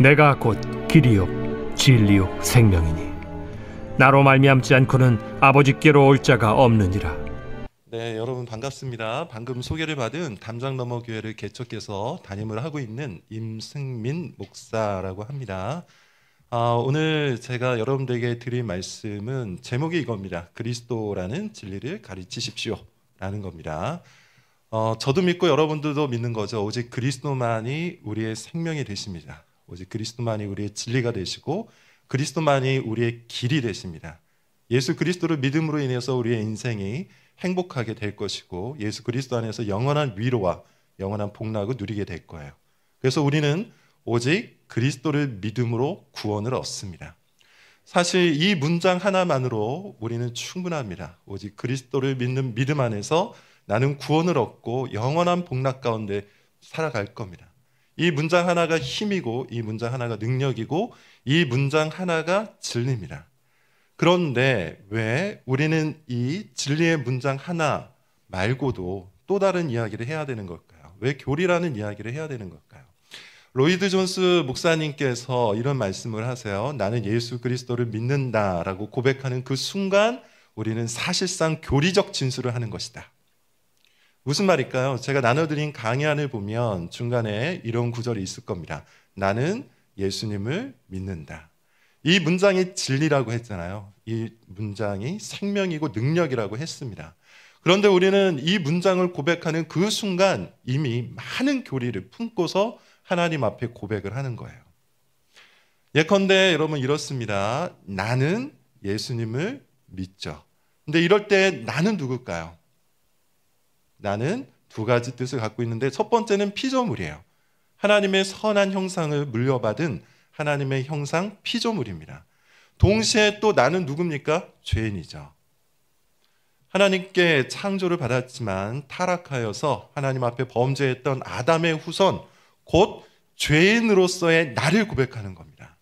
내가 곧 길이요 진리요 생명이니 나로 말미암지 않고는 아버지께로 올 자가 없느니라. 네, 여러분 반갑습니다. 방금 소개를 받은 담장너머 교회를 개척해서 담임을 하고 있는 임승민 목사라고 합니다. 오늘 제가 여러분들에게 드릴 말씀은 제목이 이겁니다. 그리스도라는 진리를 가르치십시오 라는 겁니다. 저도 믿고 여러분들도 믿는 거죠. 오직 그리스도만이 우리의 생명이 되십니다. 오직 그리스도만이 우리의 진리가 되시고 그리스도만이 우리의 길이 되십니다. 예수 그리스도를 믿음으로 인해서 우리의 인생이 행복하게 될 것이고 예수 그리스도 안에서 영원한 위로와 영원한 복락을 누리게 될 거예요. 그래서 우리는 오직 그리스도를 믿음으로 구원을 얻습니다. 사실 이 문장 하나만으로 우리는 충분합니다. 오직 그리스도를 믿는 믿음 안에서 나는 구원을 얻고 영원한 복락 가운데 살아갈 겁니다. 이 문장 하나가 힘이고 이 문장 하나가 능력이고 이 문장 하나가 진리입니다. 그런데 왜 우리는 이 진리의 문장 하나 말고도 또 다른 이야기를 해야 되는 걸까요? 왜 교리라는 이야기를 해야 되는 걸까요? 로이드 존스 목사님께서 이런 말씀을 하세요. 나는 예수 그리스도를 믿는다라고 고백하는 그 순간 우리는 사실상 교리적 진술을 하는 것이다. 무슨 말일까요? 제가 나눠드린 강의안을 보면 중간에 이런 구절이 있을 겁니다. 나는 예수님을 믿는다. 이 문장이 진리라고 했잖아요. 이 문장이 생명이고 능력이라고 했습니다. 그런데 우리는 이 문장을 고백하는 그 순간 이미 많은 교리를 품고서 하나님 앞에 고백을 하는 거예요. 예컨대 여러분 이렇습니다. 나는 예수님을 믿죠. 근데 이럴 때 나는 누굴까요? 나는 두 가지 뜻을 갖고 있는데 첫 번째는 피조물이에요. 하나님의 선한 형상을 물려받은 하나님의 형상 피조물입니다. 동시에 또 나는 누굽니까? 죄인이죠. 하나님께 창조를 받았지만 타락하여서 하나님 앞에 범죄했던 아담의 후손 곧 죄인으로서의 나를 고백하는 겁니다.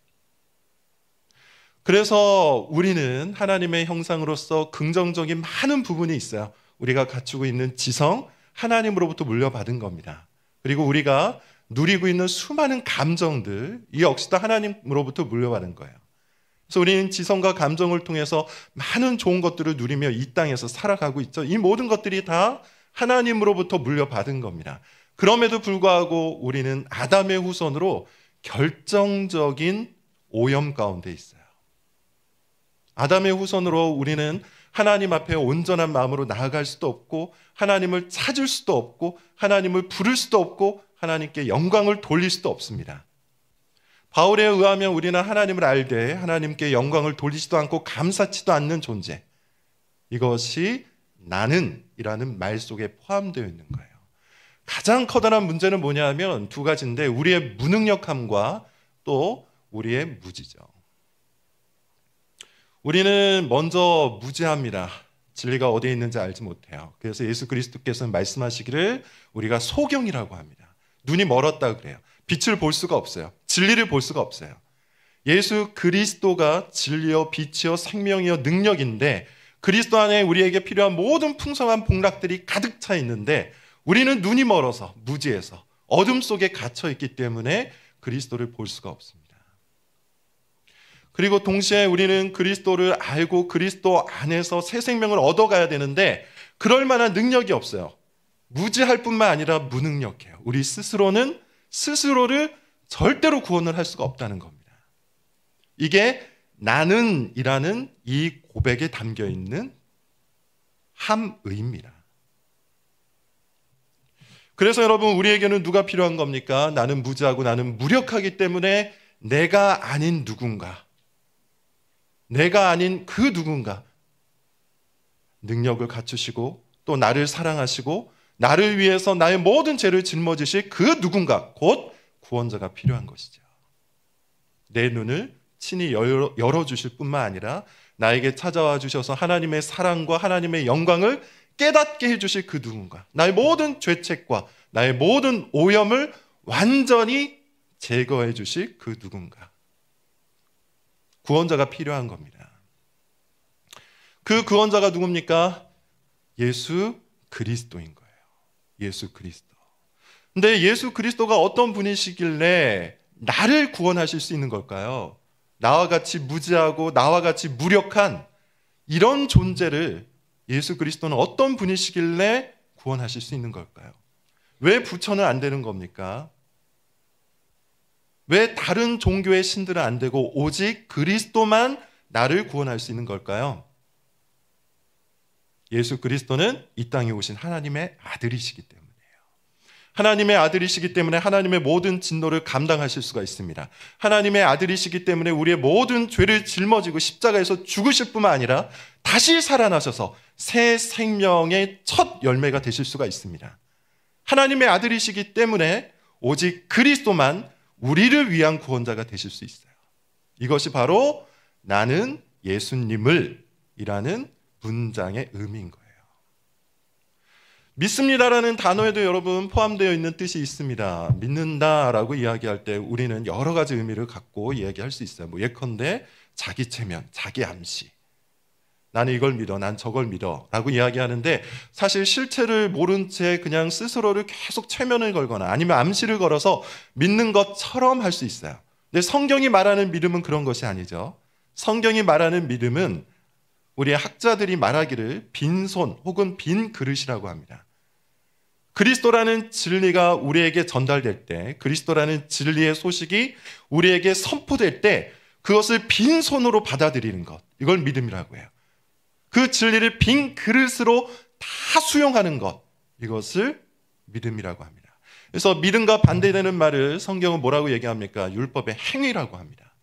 그래서 우리는 하나님의 형상으로서 긍정적인 많은 부분이 있어요. 우리가 갖추고 있는 지성, 하나님으로부터 물려받은 겁니다. 그리고 우리가 누리고 있는 수많은 감정들, 이 역시도 하나님으로부터 물려받은 거예요. 그래서 우리는 지성과 감정을 통해서 많은 좋은 것들을 누리며 이 땅에서 살아가고 있죠. 이 모든 것들이 다 하나님으로부터 물려받은 겁니다. 그럼에도 불구하고 우리는 아담의 후손으로 결정적인 오염 가운데 있어요. 아담의 후손으로 우리는 하나님 앞에 온전한 마음으로 나아갈 수도 없고 하나님을 찾을 수도 없고 하나님을 부를 수도 없고 하나님께 영광을 돌릴 수도 없습니다. 바울에 의하면 우리는 하나님을 알되 하나님께 영광을 돌리지도 않고 감사치도 않는 존재. 이것이 나는 이라는 말 속에 포함되어 있는 거예요. 가장 커다란 문제는 뭐냐면 두 가지인데 우리의 무능력함과 또 우리의 무지죠. 우리는 먼저 무지합니다. 진리가 어디에 있는지 알지 못해요. 그래서 예수 그리스도께서는 말씀하시기를 우리가 소경이라고 합니다. 눈이 멀었다 그래요. 빛을 볼 수가 없어요. 진리를 볼 수가 없어요. 예수 그리스도가 진리요 빛이요 생명이요 능력인데 그리스도 안에 우리에게 필요한 모든 풍성한 복락들이 가득 차 있는데 우리는 눈이 멀어서 무지해서 어둠 속에 갇혀 있기 때문에 그리스도를 볼 수가 없습니다. 그리고 동시에 우리는 그리스도를 알고 그리스도 안에서 새 생명을 얻어가야 되는데 그럴 만한 능력이 없어요. 무지할 뿐만 아니라 무능력해요. 우리 스스로는 스스로를 절대로 구원을 할 수가 없다는 겁니다. 이게 나는이라는 이 고백에 담겨있는 함의입니다. 그래서 여러분 우리에게는 누가 필요한 겁니까? 나는 무지하고 나는 무력하기 때문에 내가 아닌 누군가 내가 아닌 그 누군가 능력을 갖추시고 또 나를 사랑하시고 나를 위해서 나의 모든 죄를 짊어지실 그 누군가 곧 구원자가 필요한 것이죠. 내 눈을 친히 열어주실 뿐만 아니라 나에게 찾아와 주셔서 하나님의 사랑과 하나님의 영광을 깨닫게 해주실 그 누군가 나의 모든 죄책과 나의 모든 오염을 완전히 제거해 주실 그 누군가 구원자가 필요한 겁니다. 그 구원자가 누굽니까? 예수 그리스도인 거예요. 예수 그리스도. 근데 예수 그리스도가 어떤 분이시길래 나를 구원하실 수 있는 걸까요? 나와 같이 무지하고 나와 같이 무력한 이런 존재를 예수 그리스도는 어떤 분이시길래 구원하실 수 있는 걸까요? 왜 부처는 안 되는 겁니까? 왜 다른 종교의 신들은 안 되고 오직 그리스도만 나를 구원할 수 있는 걸까요? 예수 그리스도는 이 땅에 오신 하나님의 아들이시기 때문이에요. 하나님의 아들이시기 때문에 하나님의 모든 진노를 감당하실 수가 있습니다. 하나님의 아들이시기 때문에 우리의 모든 죄를 짊어지고 십자가에서 죽으실 뿐만 아니라 다시 살아나셔서 새 생명의 첫 열매가 되실 수가 있습니다. 하나님의 아들이시기 때문에 오직 그리스도만 우리를 위한 구원자가 되실 수 있어요. 이것이 바로 나는 예수님을 이라는 문장의 의미인 거예요. 믿습니다라는 단어에도 여러분 포함되어 있는 뜻이 있습니다. 믿는다라고 이야기할 때 우리는 여러 가지 의미를 갖고 이야기할 수 있어요. 예컨대 자기 체면, 자기 암시. 나는 이걸 믿어, 난 저걸 믿어 라고 이야기하는데 사실 실체를 모른 채 그냥 스스로를 계속 체면을 걸거나 아니면 암시를 걸어서 믿는 것처럼 할 수 있어요. 근데 성경이 말하는 믿음은 그런 것이 아니죠. 성경이 말하는 믿음은 우리의 학자들이 말하기를 빈손 혹은 빈 그릇이라고 합니다. 그리스도라는 진리가 우리에게 전달될 때, 그리스도라는 진리의 소식이 우리에게 선포될 때 그것을 빈손으로 받아들이는 것, 이걸 믿음이라고 해요. 그 진리를 빈 그릇으로 다 수용하는 것, 이것을 믿음이라고 합니다. 그래서 믿음과 반대되는 말을 성경은 뭐라고 얘기합니까? 율법의 행위라고 합니다.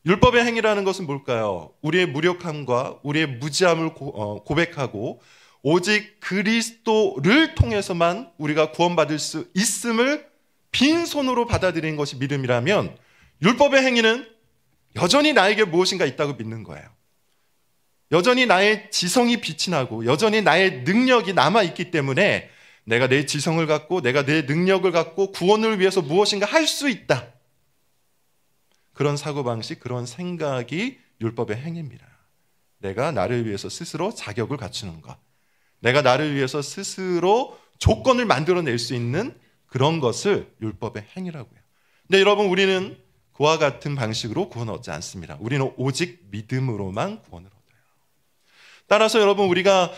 율법의 행위라는 것은 뭘까요? 우리의 무력함과 우리의 무지함을 고백하고 오직 그리스도를 통해서만 우리가 구원받을 수 있음을 빈손으로 받아들이는 것이 믿음이라면 율법의 행위는 여전히 나에게 무엇인가 있다고 믿는 거예요. 여전히 나의 지성이 빛이 나고 여전히 나의 능력이 남아있기 때문에 내가 내 지성을 갖고 내가 내 능력을 갖고 구원을 위해서 무엇인가 할 수 있다. 그런 사고방식, 그런 생각이 율법의 행위입니다. 내가 나를 위해서 스스로 자격을 갖추는 것, 내가 나를 위해서 스스로 조건을 만들어낼 수 있는 그런 것을 율법의 행위라고 해요. 근데 여러분, 우리는 그와 같은 방식으로 구원을 얻지 않습니다. 우리는 오직 믿음으로만 구원을 얻어요. 따라서 여러분, 우리가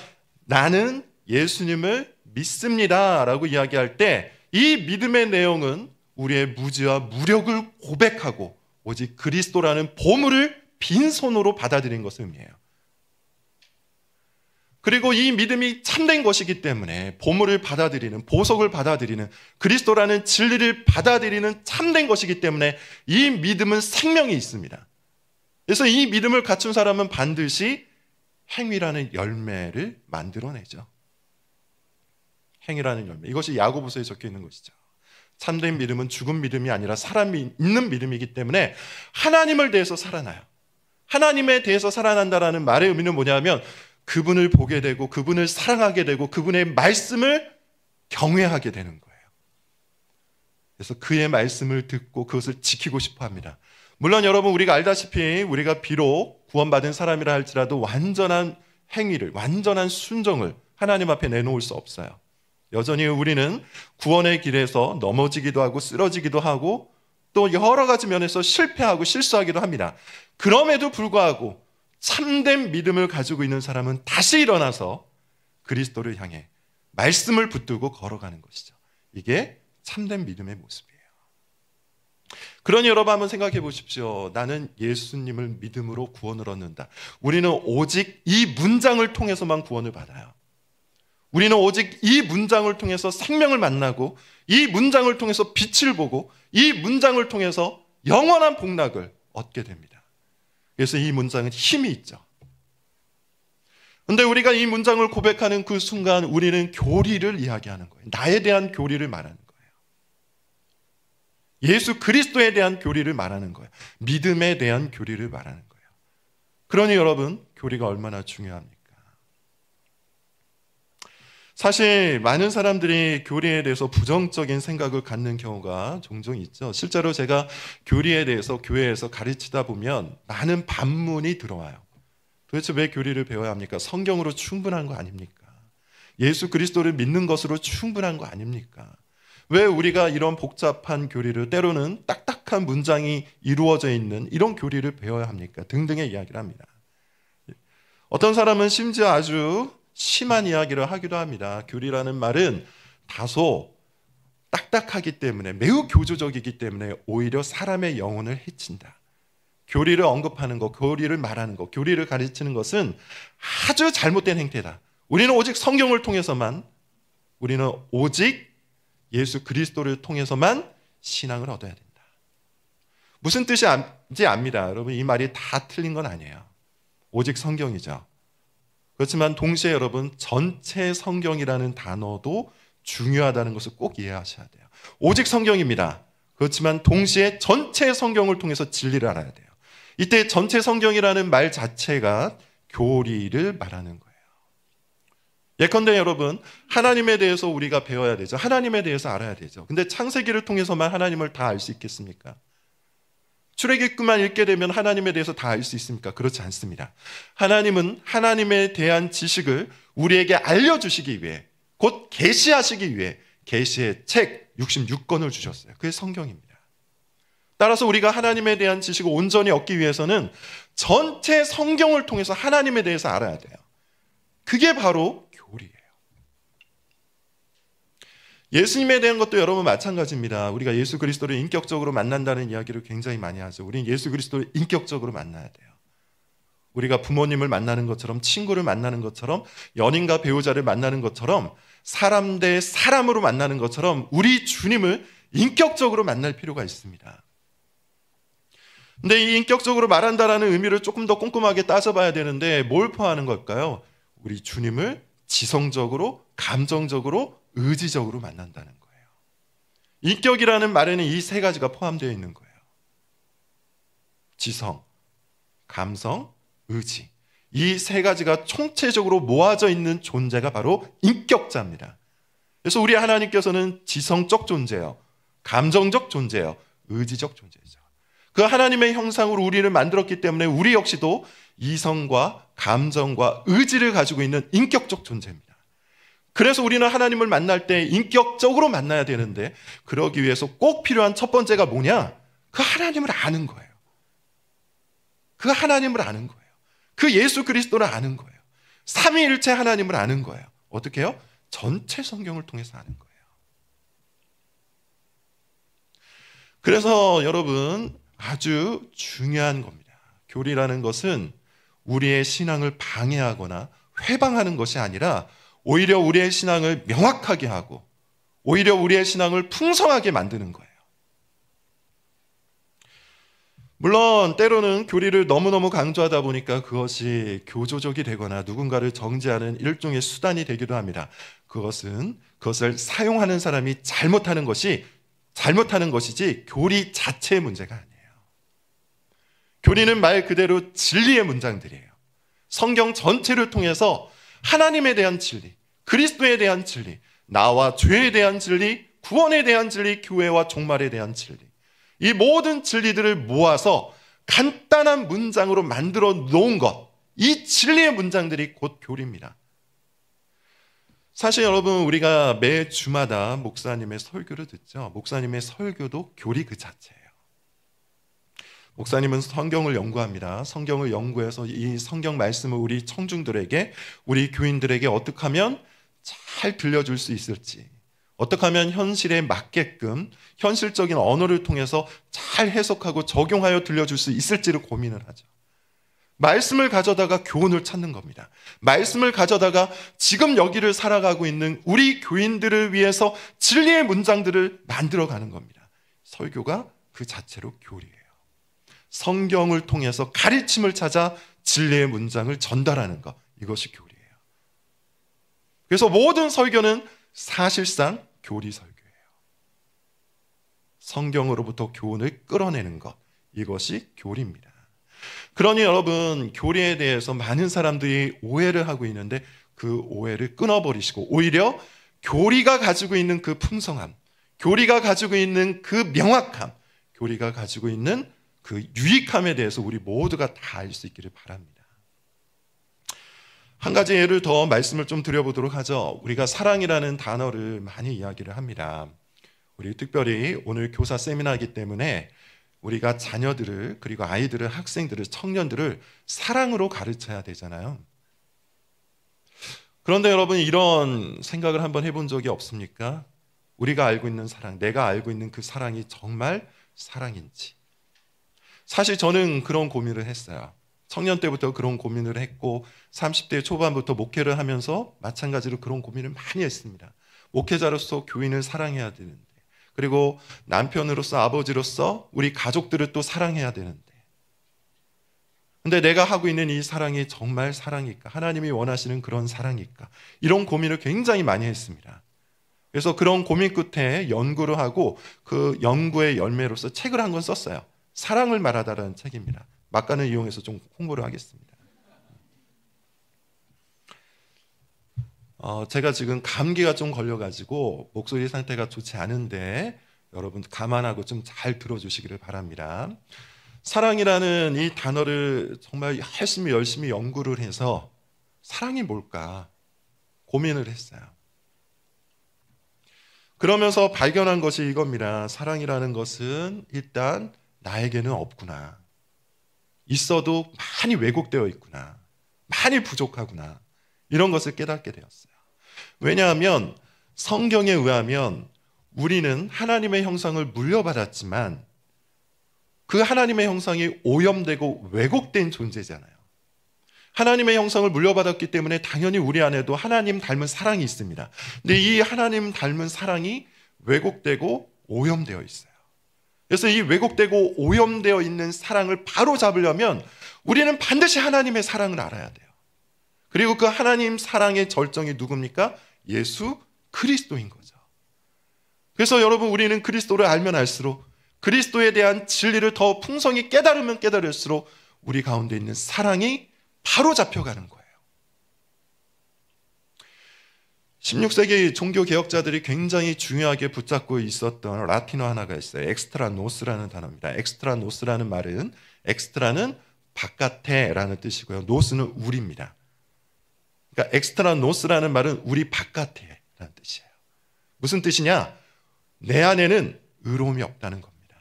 나는 예수님을 믿습니다 라고 이야기할 때 이 믿음의 내용은 우리의 무지와 무력을 고백하고 오직 그리스도라는 보물을 빈손으로 받아들인 것을 의미해요. 그리고 이 믿음이 참된 것이기 때문에 보물을 받아들이는, 보석을 받아들이는, 그리스도라는 진리를 받아들이는 참된 것이기 때문에 이 믿음은 생명이 있습니다. 그래서 이 믿음을 갖춘 사람은 반드시 행위라는 열매를 만들어내죠. 행위라는 열매. 이것이 야고보서에 적혀 있는 것이죠. 참된 믿음은 죽은 믿음이 아니라 사람이 있는 믿음이기 때문에 하나님을 대해서 살아나요. 하나님에 대해서 살아난다라는 말의 의미는 뭐냐면 그분을 보게 되고 그분을 사랑하게 되고 그분의 말씀을 경외하게 되는 거예요. 그래서 그의 말씀을 듣고 그것을 지키고 싶어 합니다. 물론 여러분, 우리가 알다시피 우리가 비록 구원받은 사람이라 할지라도 완전한 행위를, 완전한 순종을 하나님 앞에 내놓을 수 없어요. 여전히 우리는 구원의 길에서 넘어지기도 하고 쓰러지기도 하고 또 여러 가지 면에서 실패하고 실수하기도 합니다. 그럼에도 불구하고 참된 믿음을 가지고 있는 사람은 다시 일어나서 그리스도를 향해 말씀을 붙들고 걸어가는 것이죠. 이게 참된 믿음의 모습이에요. 그러니 여러분, 한번 생각해 보십시오. 나는 예수님을 믿음으로 구원을 얻는다. 우리는 오직 이 문장을 통해서만 구원을 받아요. 우리는 오직 이 문장을 통해서 생명을 만나고 이 문장을 통해서 빛을 보고 이 문장을 통해서 영원한 복락을 얻게 됩니다. 그래서 이 문장은 힘이 있죠. 그런데 우리가 이 문장을 고백하는 그 순간 우리는 교리를 이야기하는 거예요. 나에 대한 교리를 말하는 거예요. 예수 그리스도에 대한 교리를 말하는 거예요. 믿음에 대한 교리를 말하는 거예요. 그러니 여러분, 교리가 얼마나 중요합니까? 사실 많은 사람들이 교리에 대해서 부정적인 생각을 갖는 경우가 종종 있죠. 실제로 제가 교리에 대해서 교회에서 가르치다 보면 많은 반문이 들어와요. 도대체 왜 교리를 배워야 합니까? 성경으로 충분한 거 아닙니까? 예수 그리스도를 믿는 것으로 충분한 거 아닙니까? 왜 우리가 이런 복잡한 교리를, 때로는 딱딱한 딱딱한 문장이 이루어져 있는 이런 교리를 배워야 합니까? 등등의 이야기를 합니다. 어떤 사람은 심지어 아주 심한 이야기를 하기도 합니다. 교리라는 말은 다소 딱딱하기 때문에, 매우 교조적이기 때문에 오히려 사람의 영혼을 해친다. 교리를 언급하는 것, 교리를 말하는 것, 교리를 가르치는 것은 아주 잘못된 행태다. 우리는 오직 성경을 통해서만, 우리는 오직 예수 그리스도를 통해서만 신앙을 얻어야 된다. 무슨 뜻인지 압니다. 여러분, 이 말이 다 틀린 건 아니에요. 오직 성경이죠. 그렇지만 동시에 여러분, 전체 성경이라는 단어도 중요하다는 것을 꼭 이해하셔야 돼요. 오직 성경입니다. 그렇지만 동시에 전체 성경을 통해서 진리를 알아야 돼요. 이때 전체 성경이라는 말 자체가 교리를 말하는 거예요. 예컨대 여러분, 하나님에 대해서 우리가 배워야 되죠. 하나님에 대해서 알아야 되죠. 근데 창세기를 통해서만 하나님을 다 알 수 있겠습니까? 출애굽기만 읽게 되면 하나님에 대해서 다 알 수 있습니까? 그렇지 않습니다. 하나님은 하나님에 대한 지식을 우리에게 알려주시기 위해, 곧 계시하시기 위해 계시의 책 66권을 주셨어요. 그게 성경입니다. 따라서 우리가 하나님에 대한 지식을 온전히 얻기 위해서는 전체 성경을 통해서 하나님에 대해서 알아야 돼요. 그게 바로 교리예요. 예수님에 대한 것도 여러분 마찬가지입니다. 우리가 예수 그리스도를 인격적으로 만난다는 이야기를 굉장히 많이 하죠. 우리는 예수 그리스도를 인격적으로 만나야 돼요. 우리가 부모님을 만나는 것처럼, 친구를 만나는 것처럼, 연인과 배우자를 만나는 것처럼, 사람 대 사람으로 만나는 것처럼 우리 주님을 인격적으로 만날 필요가 있습니다. 근데 이 인격적으로 말한다라는 의미를 조금 더 꼼꼼하게 따져봐야 되는데 뭘 포함하는 걸까요? 우리 주님을 지성적으로, 감정적으로, 의지적으로 만난다는 거예요. 인격이라는 말에는 이 세 가지가 포함되어 있는 거예요. 지성, 감성, 의지. 이 세 가지가 총체적으로 모아져 있는 존재가 바로 인격자입니다. 그래서 우리 하나님께서는 지성적 존재예요. 감정적 존재예요. 의지적 존재죠. 그 하나님의 형상으로 우리를 만들었기 때문에 우리 역시도 이성과 감정과 의지를 가지고 있는 인격적 존재입니다. 그래서 우리는 하나님을 만날 때 인격적으로 만나야 되는데, 그러기 위해서 꼭 필요한 첫 번째가 뭐냐? 그 하나님을 아는 거예요. 그 하나님을 아는 거예요. 그 예수 그리스도를 아는 거예요. 삼위일체 하나님을 아는 거예요. 어떻게 해요? 전체 성경을 통해서 아는 거예요. 그래서 여러분, 아주 중요한 겁니다. 교리라는 것은 우리의 신앙을 방해하거나 회방하는 것이 아니라 오히려 우리의 신앙을 명확하게 하고 오히려 우리의 신앙을 풍성하게 만드는 거예요. 물론 때로는 교리를 너무너무 강조하다 보니까 그것이 교조적이 되거나 누군가를 정죄하는 일종의 수단이 되기도 합니다. 그것을 사용하는 사람이 잘못하는 것이지 교리 자체의 문제가 아니에요. 교리는 말 그대로 진리의 문장들이에요. 성경 전체를 통해서 하나님에 대한 진리, 그리스도에 대한 진리, 나와 죄에 대한 진리, 구원에 대한 진리, 교회와 종말에 대한 진리, 이 모든 진리들을 모아서 간단한 문장으로 만들어 놓은 것, 이 진리의 문장들이 곧 교리입니다. 사실 여러분, 우리가 매 주마다 목사님의 설교를 듣죠. 목사님의 설교도 교리 그 자체예요. 목사님은 성경을 연구합니다. 성경을 연구해서 이 성경 말씀을 우리 청중들에게, 우리 교인들에게 어떻게 하면 잘 들려줄 수 있을지, 어떻게 하면 현실에 맞게끔 현실적인 언어를 통해서 잘 해석하고 적용하여 들려줄 수 있을지를 고민을 하죠. 말씀을 가져다가 교훈을 찾는 겁니다. 말씀을 가져다가 지금 여기를 살아가고 있는 우리 교인들을 위해서 진리의 문장들을 만들어가는 겁니다. 설교가 그 자체로 교리예요. 성경을 통해서 가르침을 찾아 진리의 문장을 전달하는 것, 이것이 교리예요. 그래서 모든 설교는 사실상 교리 설교예요. 성경으로부터 교훈을 끌어내는 것, 이것이 교리입니다. 그러니 여러분, 교리에 대해서 많은 사람들이 오해를 하고 있는데 그 오해를 끊어버리시고 오히려 교리가 가지고 있는 그 풍성함, 교리가 가지고 있는 그 명확함, 교리가 가지고 있는 그 유익함에 대해서 우리 모두가 다 알 수 있기를 바랍니다. 한 가지 예를 더 말씀을 좀 드려보도록 하죠. 우리가 사랑이라는 단어를 많이 이야기를 합니다. 우리 특별히 오늘 교사 세미나이기 때문에 우리가 자녀들을, 그리고 아이들을, 학생들을, 청년들을 사랑으로 가르쳐야 되잖아요. 그런데 여러분, 이런 생각을 한번 해본 적이 없습니까? 우리가 알고 있는 사랑, 내가 알고 있는 그 사랑이 정말 사랑인지. 사실 저는 그런 고민을 했어요. 청년 때부터 그런 고민을 했고 30대 초반부터 목회를 하면서 마찬가지로 그런 고민을 많이 했습니다. 목회자로서 교인을 사랑해야 되는데, 그리고 남편으로서, 아버지로서 우리 가족들을 또 사랑해야 되는데, 근데 내가 하고 있는 이 사랑이 정말 사랑일까? 하나님이 원하시는 그런 사랑일까? 이런 고민을 굉장히 많이 했습니다. 그래서 그런 고민 끝에 연구를 하고 그 연구의 열매로서 책을 한 권 썼어요. 사랑을 말하다라는 책입니다. 막간을 이용해서 좀 홍보를 하겠습니다. 제가 지금 감기가 좀 걸려가지고 목소리 상태가 좋지 않은데 여러분 감안하고 좀 잘 들어주시기를 바랍니다. 사랑이라는 이 단어를 정말 열심히 연구를 해서 사랑이 뭘까 고민을 했어요. 그러면서 발견한 것이 이겁니다. 사랑이라는 것은 일단 나에게는 없구나. 있어도 많이 왜곡되어 있구나. 많이 부족하구나. 이런 것을 깨닫게 되었어요. 왜냐하면 성경에 의하면 우리는 하나님의 형상을 물려받았지만 그 하나님의 형상이 오염되고 왜곡된 존재잖아요. 하나님의 형상을 물려받았기 때문에 당연히 우리 안에도 하나님 닮은 사랑이 있습니다. 근데 이 하나님 닮은 사랑이 왜곡되고 오염되어 있어요. 그래서 이 왜곡되고 오염되어 있는 사랑을 바로 잡으려면 우리는 반드시 하나님의 사랑을 알아야 돼요. 그리고 그 하나님 사랑의 절정이 누굽니까? 예수 그리스도인 거죠. 그래서 여러분, 우리는 그리스도를 알면 알수록, 그리스도에 대한 진리를 더 풍성히 깨달으면 깨달을수록 우리 가운데 있는 사랑이 바로 잡혀가는 거예요. 16세기 종교개혁자들이 굉장히 중요하게 붙잡고 있었던 라틴어 하나가 있어요. 엑스트라노스라는 단어입니다. 엑스트라노스라는 말은, 엑스트라는 바깥에라는 뜻이고요. 노스는 우리입니다. 그러니까 엑스트라노스라는 말은 우리 바깥에라는 뜻이에요. 무슨 뜻이냐? 내 안에는 의로움이 없다는 겁니다.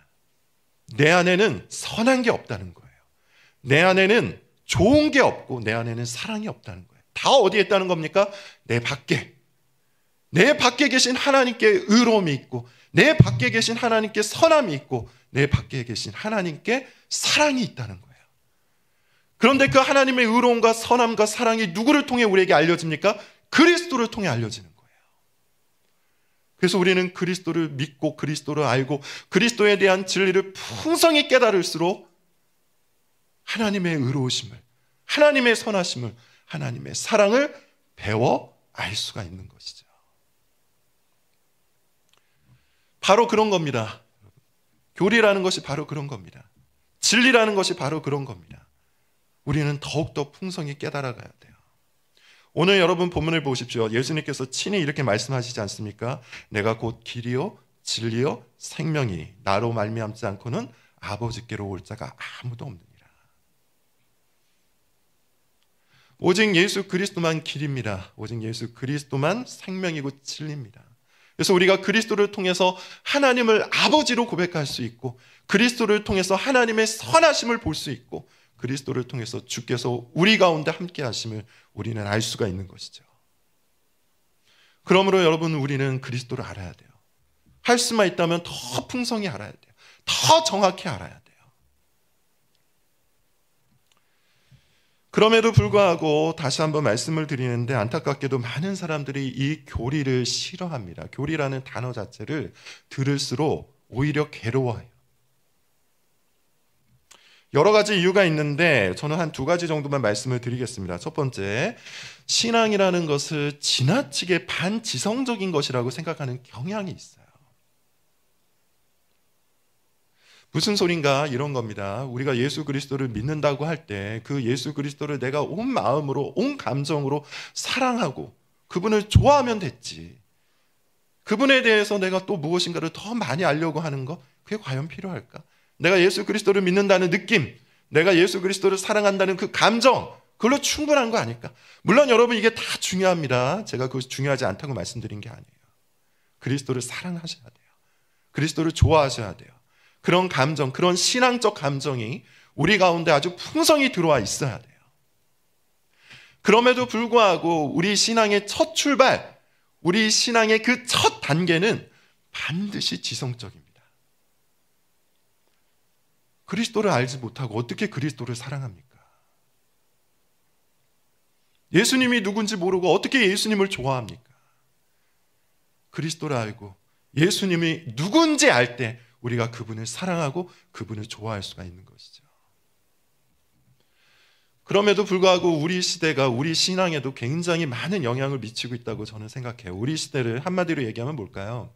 내 안에는 선한 게 없다는 거예요. 내 안에는 좋은 게 없고 내 안에는 사랑이 없다는 거예요. 다 어디에 있다는 겁니까? 내 밖에. 내 밖에 계신 하나님께 의로움이 있고, 내 밖에 계신 하나님께 선함이 있고, 내 밖에 계신 하나님께 사랑이 있다는 거예요. 그런데 그 하나님의 의로움과 선함과 사랑이 누구를 통해 우리에게 알려집니까? 그리스도를 통해 알려지는 거예요. 그래서 우리는 그리스도를 믿고 그리스도를 알고 그리스도에 대한 진리를 풍성히 깨달을수록 하나님의 의로우심을, 하나님의 선하심을, 하나님의 사랑을 배워 알 수가 있는 것이죠. 바로 그런 겁니다. 교리라는 것이 바로 그런 겁니다. 진리라는 것이 바로 그런 겁니다. 우리는 더욱더 풍성히 깨달아가야 돼요. 오늘 여러분 본문을 보십시오. 예수님께서 친히 이렇게 말씀하시지 않습니까? 내가 곧 길이요 진리요 생명이, 나로 말미암지 않고는 아버지께로 올 자가 아무도 없느니라. 오직 예수 그리스도만 길입니다. 오직 예수 그리스도만 생명이고 진리입니다. 그래서 우리가 그리스도를 통해서 하나님을 아버지로 고백할 수 있고, 그리스도를 통해서 하나님의 선하심을 볼 수 있고, 그리스도를 통해서 주께서 우리 가운데 함께 하심을 우리는 알 수가 있는 것이죠. 그러므로 여러분, 우리는 그리스도를 알아야 돼요. 할 수만 있다면 더 풍성히 알아야 돼요. 더 정확히 알아야 돼요. 그럼에도 불구하고 다시 한번 말씀을 드리는데, 안타깝게도 많은 사람들이 이 교리를 싫어합니다. 교리라는 단어 자체를 들을수록 오히려 괴로워해요. 여러 가지 이유가 있는데 저는 한 2가지 정도만 말씀을 드리겠습니다. 첫 번째, 신앙이라는 것을 지나치게 반지성적인 것이라고 생각하는 경향이 있어요. 무슨 소린가? 이런 겁니다. 우리가 예수 그리스도를 믿는다고 할 때 그 예수 그리스도를 내가 온 마음으로, 온 감정으로 사랑하고 그분을 좋아하면 됐지. 그분에 대해서 내가 또 무엇인가를 더 많이 알려고 하는 거, 그게 과연 필요할까? 내가 예수 그리스도를 믿는다는 느낌, 내가 예수 그리스도를 사랑한다는 그 감정, 그걸로 충분한 거 아닐까? 물론 여러분, 이게 다 중요합니다. 제가 그것이 중요하지 않다고 말씀드린 게 아니에요. 그리스도를 사랑하셔야 돼요. 그리스도를 좋아하셔야 돼요. 그런 감정, 그런 신앙적 감정이 우리 가운데 아주 풍성히 들어와 있어야 돼요. 그럼에도 불구하고 우리 신앙의 첫 출발, 우리 신앙의 그 첫 단계는 반드시 지성적입니다. 그리스도를 알지 못하고 어떻게 그리스도를 사랑합니까? 예수님이 누군지 모르고 어떻게 예수님을 좋아합니까? 그리스도를 알고 예수님이 누군지 알 때 우리가 그분을 사랑하고 그분을 좋아할 수가 있는 것이죠. 그럼에도 불구하고 우리 시대가 우리 신앙에도 굉장히 많은 영향을 미치고 있다고 저는 생각해요. 우리 시대를 한마디로 얘기하면 뭘까요?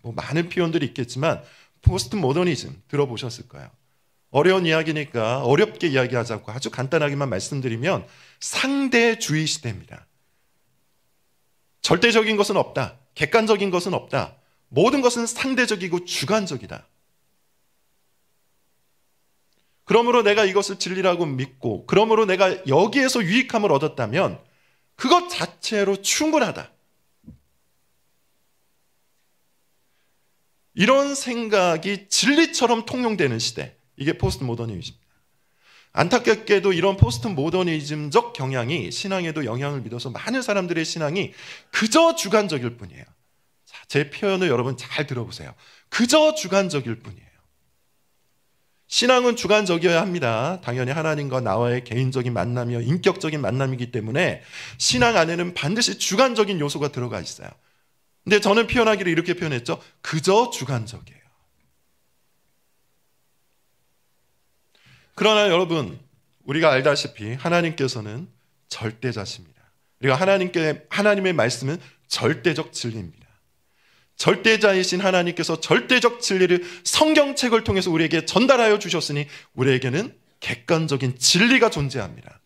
많은 표현들이 있겠지만 포스트 모더니즘 들어보셨을 거예요. 어려운 이야기니까 어렵게 이야기하지 않고 아주 간단하게만 말씀드리면 상대주의 시대입니다. 절대적인 것은 없다. 객관적인 것은 없다. 모든 것은 상대적이고 주관적이다. 그러므로 내가 이것을 진리라고 믿고 그러므로 내가 여기에서 유익함을 얻었다면 그것 자체로 충분하다. 이런 생각이 진리처럼 통용되는 시대, 이게 포스트 모더니즘입니다. 안타깝게도 이런 포스트 모더니즘적 경향이 신앙에도 영향을 미쳐서 많은 사람들의 신앙이 그저 주관적일 뿐이에요. 자, 제 표현을 여러분 잘 들어보세요. 그저 주관적일 뿐이에요. 신앙은 주관적이어야 합니다. 당연히 하나님과 나와의 개인적인 만남이요 인격적인 만남이기 때문에 신앙 안에는 반드시 주관적인 요소가 들어가 있어요. 근데 저는 표현하기를 이렇게 표현했죠. 그저 주관적이에요. 그러나 여러분, 우리가 알다시피 하나님께서는 절대자십니다. 그리고 하나님의 말씀은 절대적 진리입니다. 절대자이신 하나님께서 절대적 진리를 성경책을 통해서 우리에게 전달하여 주셨으니 우리에게는 객관적인 진리가 존재합니다.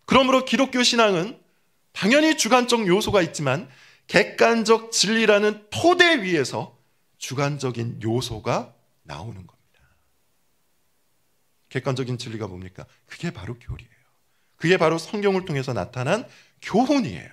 그러므로 기독교 신앙은 당연히 주관적 요소가 있지만 객관적 진리라는 토대 위에서 주관적인 요소가 나오는 겁니다. 객관적인 진리가 뭡니까? 그게 바로 교리예요. 그게 바로 성경을 통해서 나타난 교훈이에요.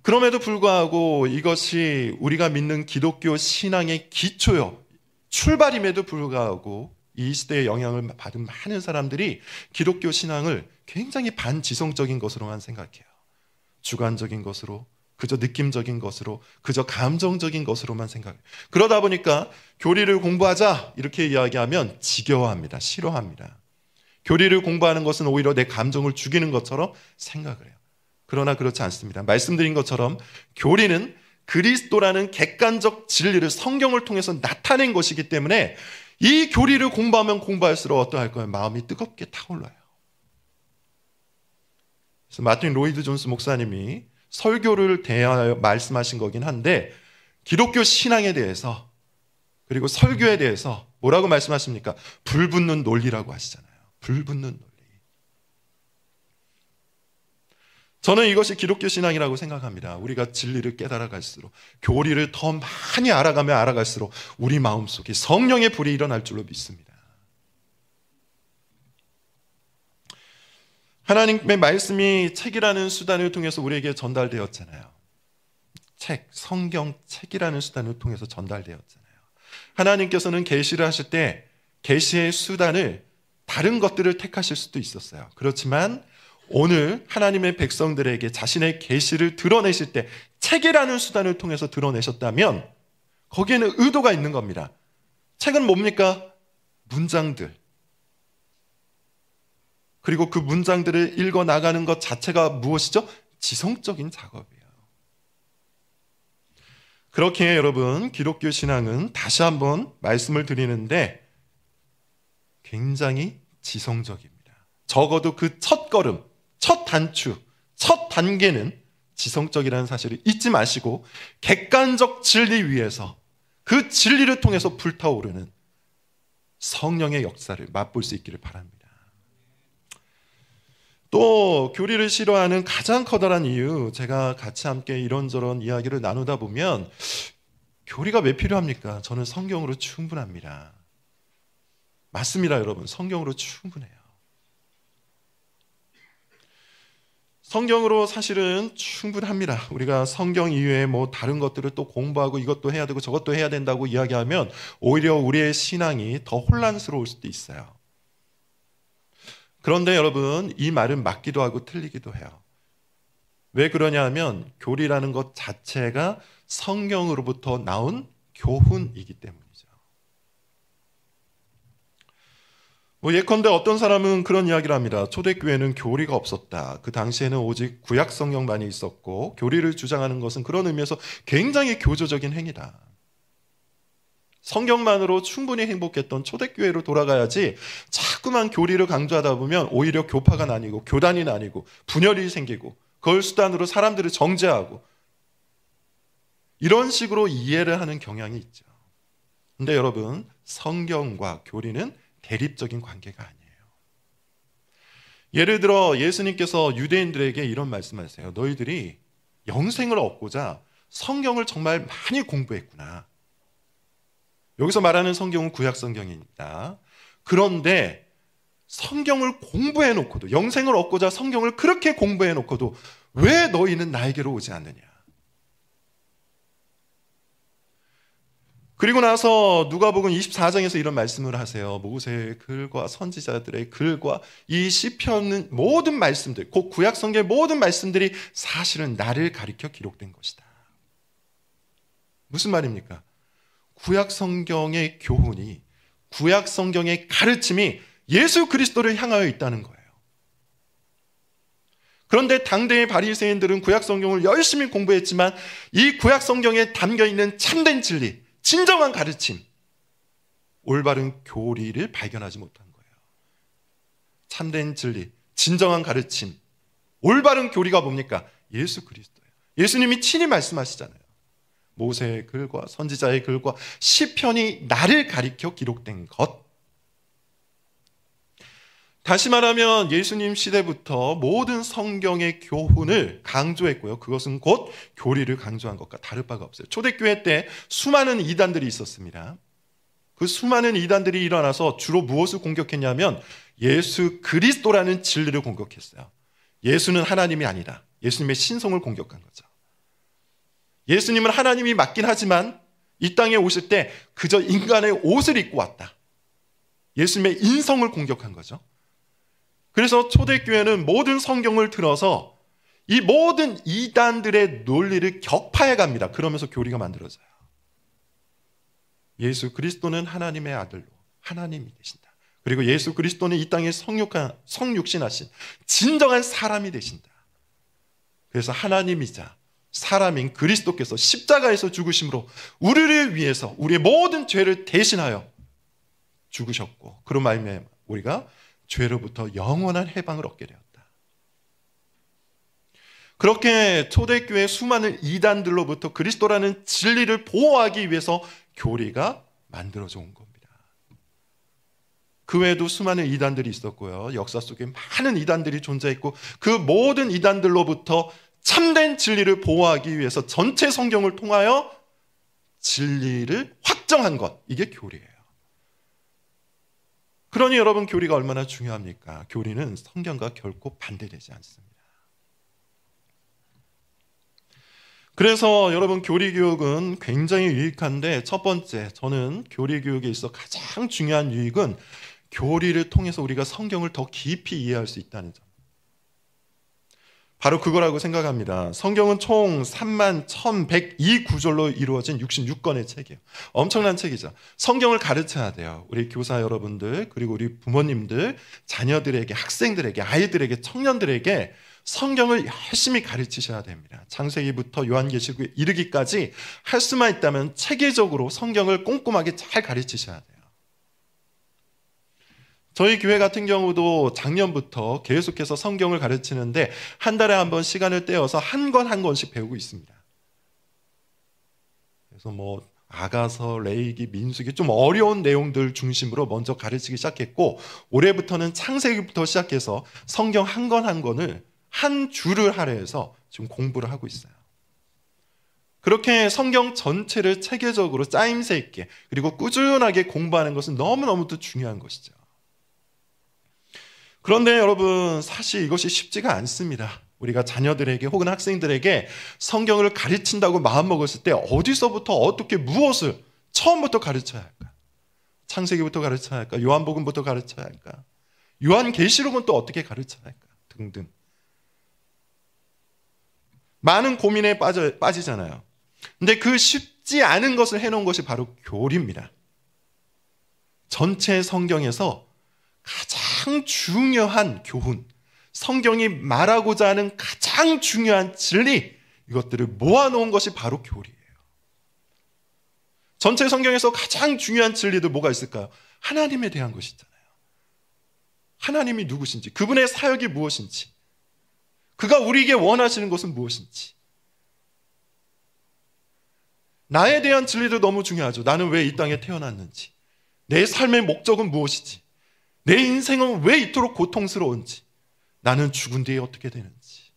그럼에도 불구하고 이것이 우리가 믿는 기독교 신앙의 기초요, 출발임에도 불구하고 이 시대의 영향을 받은 많은 사람들이 기독교 신앙을 굉장히 반지성적인 것으로만 생각해요. 주관적인 것으로, 그저 느낌적인 것으로, 그저 감정적인 것으로만 생각해요. 그러다 보니까 교리를 공부하자 이렇게 이야기하면 지겨워합니다. 싫어합니다. 교리를 공부하는 것은 오히려 내 감정을 죽이는 것처럼 생각을 해요. 그러나 그렇지 않습니다. 말씀드린 것처럼 교리는 그리스도라는 객관적 진리를 성경을 통해서 나타낸 것이기 때문에 이 교리를 공부하면 공부할수록 어떠할 거예요? 마음이 뜨겁게 타올라요. 그래서 마틴 로이드 존스 목사님이 설교를 대하여 말씀하신 거긴 한데 기독교 신앙에 대해서 그리고 설교에 대해서 뭐라고 말씀하십니까? 불붙는 논리라고 하시잖아요. 불붙는 논리. 저는 이것이 기독교 신앙이라고 생각합니다. 우리가 진리를 깨달아갈수록, 교리를 더 많이 알아가면 알아갈수록 우리 마음속에 성령의 불이 일어날 줄로 믿습니다. 하나님의 말씀이 책이라는 수단을 통해서 우리에게 전달되었잖아요. 책, 성경책이라는 수단을 통해서 전달되었잖아요. 하나님께서는 계시를 하실 때 계시의 수단을 다른 것들을 택하실 수도 있었어요. 그렇지만 오늘 하나님의 백성들에게 자신의 계시를 드러내실 때 책이라는 수단을 통해서 드러내셨다면 거기에는 의도가 있는 겁니다. 책은 뭡니까? 문장들. 그리고 그 문장들을 읽어 나가는 것 자체가 무엇이죠? 지성적인 작업이에요. 그렇게 여러분, 기독교 신앙은 다시 한번 말씀을 드리는데 굉장히 지성적입니다. 적어도 그 첫 걸음, 첫 단추, 첫 단계는 지성적이라는 사실을 잊지 마시고 객관적 진리 위에서 그 진리를 통해서 불타오르는 성령의 역사를 맛볼 수 있기를 바랍니다. 또 교리를 싫어하는 가장 커다란 이유, 제가 같이 함께 이런저런 이야기를 나누다 보면 교리가 왜 필요합니까? 저는 성경으로 충분합니다. 맞습니다, 여러분. 성경으로 충분해요. 성경으로 사실은 충분합니다. 우리가 성경 이외에 뭐 다른 것들을 또 공부하고 이것도 해야 되고 저것도 해야 된다고 이야기하면 오히려 우리의 신앙이 더 혼란스러울 수도 있어요. 그런데 여러분, 이 말은 맞기도 하고 틀리기도 해요. 왜 그러냐 하면 교리라는 것 자체가 성경으로부터 나온 교훈이기 때문이죠. 예컨대 어떤 사람은 그런 이야기를 합니다. 초대교회는 교리가 없었다. 그 당시에는 오직 구약 성경만이 있었고 교리를 주장하는 것은 그런 의미에서 굉장히 교조적인 행위다. 성경만으로 충분히 행복했던 초대교회로 돌아가야지 자꾸만 교리를 강조하다 보면 오히려 교파가 나뉘고 교단이 나뉘고 분열이 생기고 그걸 수단으로 사람들을 정죄하고 이런 식으로 이해를 하는 경향이 있죠. 근데 여러분, 성경과 교리는 대립적인 관계가 아니에요. 예를 들어 예수님께서 유대인들에게 이런 말씀하세요. 너희들이 영생을 얻고자 성경을 정말 많이 공부했구나. 여기서 말하는 성경은 구약 성경입니다. 그런데 성경을 공부해놓고도, 영생을 얻고자 성경을 그렇게 공부해놓고도 왜 너희는 나에게로 오지 않느냐. 그리고 나서 누가복음 24장에서 이런 말씀을 하세요. 모세의 글과 선지자들의 글과 이 시편은 모든 말씀들, 곧 구약 성경의 모든 말씀들이 사실은 나를 가리켜 기록된 것이다. 무슨 말입니까? 구약 성경의 교훈이, 구약 성경의 가르침이 예수 그리스도를 향하여 있다는 거예요. 그런데 당대의 바리새인들은 구약 성경을 열심히 공부했지만 이 구약 성경에 담겨 있는 참된 진리, 진정한 가르침, 올바른 교리를 발견하지 못한 거예요. 참된 진리, 진정한 가르침, 올바른 교리가 뭡니까? 예수 그리스도예요. 예수님이 친히 말씀하시잖아요. 모세의 글과 선지자의 글과 시편이 나를 가리켜 기록된 것. 다시 말하면 예수님 시대부터 모든 성경의 교훈을 강조했고요. 그것은 곧 교리를 강조한 것과 다를 바가 없어요. 초대교회 때 수많은 이단들이 있었습니다. 그 수많은 이단들이 일어나서 주로 무엇을 공격했냐면 예수 그리스도라는 진리를 공격했어요. 예수는 하나님이 아니다. 예수님의 신성을 공격한 거죠. 예수님은 하나님이 맞긴 하지만 이 땅에 오실 때 그저 인간의 옷을 입고 왔다. 예수님의 인성을 공격한 거죠. 그래서 초대교회는 모든 성경을 들어서 이 모든 이단들의 논리를 격파해 갑니다. 그러면서 교리가 만들어져요. 예수 그리스도는 하나님의 아들로 하나님이 되신다. 그리고 예수 그리스도는 이 땅에 성육신하신 진정한 사람이 되신다. 그래서 하나님이자 사람인 그리스도께서 십자가에서 죽으심으로 우리를 위해서 우리의 모든 죄를 대신하여 죽으셨고 그런 말미암아 우리가 죄로부터 영원한 해방을 얻게 되었다. 그렇게 초대교회 수많은 이단들로부터 그리스도라는 진리를 보호하기 위해서 교리가 만들어져 온 겁니다. 그 외에도 수많은 이단들이 있었고요. 역사 속에 많은 이단들이 존재했고 그 모든 이단들로부터 참된 진리를 보호하기 위해서 전체 성경을 통하여 진리를 확정한 것, 이게 교리예요. 그러니 여러분, 교리가 얼마나 중요합니까? 교리는 성경과 결코 반대되지 않습니다. 그래서 여러분, 교리 교육은 굉장히 유익한데 첫 번째, 저는 교리 교육에 있어 가장 중요한 유익은 교리를 통해서 우리가 성경을 더 깊이 이해할 수 있다는 점. 바로 그거라고 생각합니다. 성경은 총 31,102구절로 이루어진 66권의 책이에요. 엄청난 책이죠. 성경을 가르쳐야 돼요. 우리 교사 여러분들, 그리고 우리 부모님들, 자녀들에게, 학생들에게, 아이들에게, 청년들에게 성경을 열심히 가르치셔야 됩니다. 창세기부터 요한계시록에 이르기까지 할 수만 있다면 체계적으로 성경을 꼼꼼하게 잘 가르치셔야 돼요. 저희 교회 같은 경우도 작년부터 계속해서 성경을 가르치는데 한 달에 한 번 시간을 떼어서 한 권 한 권씩 배우고 있습니다. 그래서 아가서, 레위기, 민수기 좀 어려운 내용들 중심으로 먼저 가르치기 시작했고 올해부터는 창세기부터 시작해서 성경 한 권 한 권을 한 주를 할애해서 지금 공부를 하고 있어요. 그렇게 성경 전체를 체계적으로 짜임새 있게 그리고 꾸준하게 공부하는 것은 너무너무도 중요한 것이죠. 그런데 여러분, 사실 이것이 쉽지가 않습니다. 우리가 자녀들에게 혹은 학생들에게 성경을 가르친다고 마음먹었을 때 어디서부터 어떻게 무엇을 처음부터 가르쳐야 할까? 창세기부터 가르쳐야 할까? 요한복음부터 가르쳐야 할까? 요한계시록은 또 어떻게 가르쳐야 할까? 등등. 많은 고민에 빠지잖아요. 근데 그 쉽지 않은 것을 해놓은 것이 바로 교리입니다. 전체 성경에서 가장 중요한 교훈, 성경이 말하고자 하는 가장 중요한 진리, 이것들을 모아놓은 것이 바로 교리예요. 전체 성경에서 가장 중요한 진리도 뭐가 있을까요? 하나님에 대한 것이 있잖아요. 하나님이 누구신지, 그분의 사역이 무엇인지, 그가 우리에게 원하시는 것은 무엇인지. 나에 대한 진리도 너무 중요하죠. 나는 왜 이 땅에 태어났는지, 내 삶의 목적은 무엇이지, 내 인생은 왜 이토록 고통스러운지, 나는 죽은 뒤에 어떻게 되는지.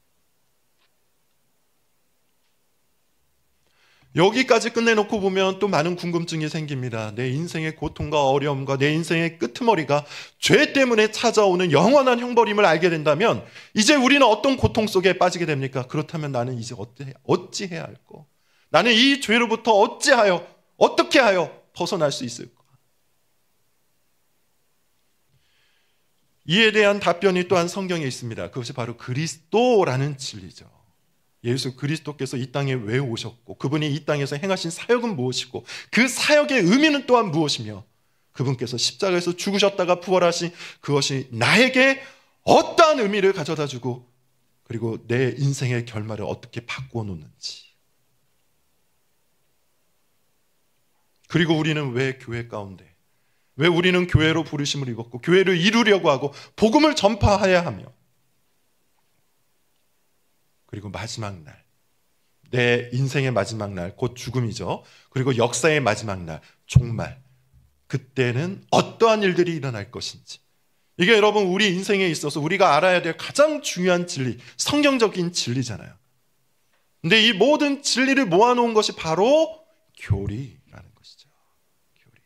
여기까지 끝내놓고 보면 또 많은 궁금증이 생깁니다. 내 인생의 고통과 어려움과 내 인생의 끄트머리가 죄 때문에 찾아오는 영원한 형벌임을 알게 된다면 이제 우리는 어떤 고통 속에 빠지게 됩니까? 그렇다면 나는 이제 어찌해야 할까? 나는 이 죄로부터 어떻게 하여 벗어날 수 있을까? 이에 대한 답변이 또한 성경에 있습니다. 그것이 바로 그리스도라는 진리죠. 예수 그리스도께서 이 땅에 왜 오셨고, 그분이 이 땅에서 행하신 사역은 무엇이고, 그 사역의 의미는 또한 무엇이며, 그분께서 십자가에서 죽으셨다가 부활하신 그것이 나에게 어떠한 의미를 가져다 주고, 그리고 내 인생의 결말을 어떻게 바꾸어 놓는지. 그리고 우리는 왜 교회 가운데, 왜 우리는 교회로 부르심을 입었고 교회를 이루려고 하고 복음을 전파해야 하며, 그리고 마지막 날, 내 인생의 마지막 날, 곧 죽음이죠. 그리고 역사의 마지막 날, 종말, 그때는 어떠한 일들이 일어날 것인지. 이게 여러분 우리 인생에 있어서 우리가 알아야 될 가장 중요한 진리, 성경적인 진리잖아요. 근데 이 모든 진리를 모아놓은 것이 바로 교리라는 것이죠. 교리.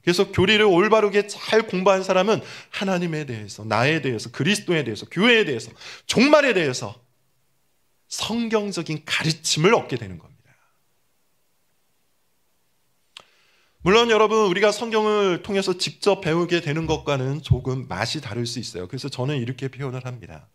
그래서 교리를 올바르게 잘 공부한 사람은 하나님에 대해서, 나에 대해서, 그리스도에 대해서, 교회에 대해서, 종말에 대해서 성경적인 가르침을 얻게 되는 겁니다. 물론 여러분, 우리가 성경을 통해서 직접 배우게 되는 것과는 조금 맛이 다를 수 있어요. 그래서 저는 이렇게 표현을 합니다.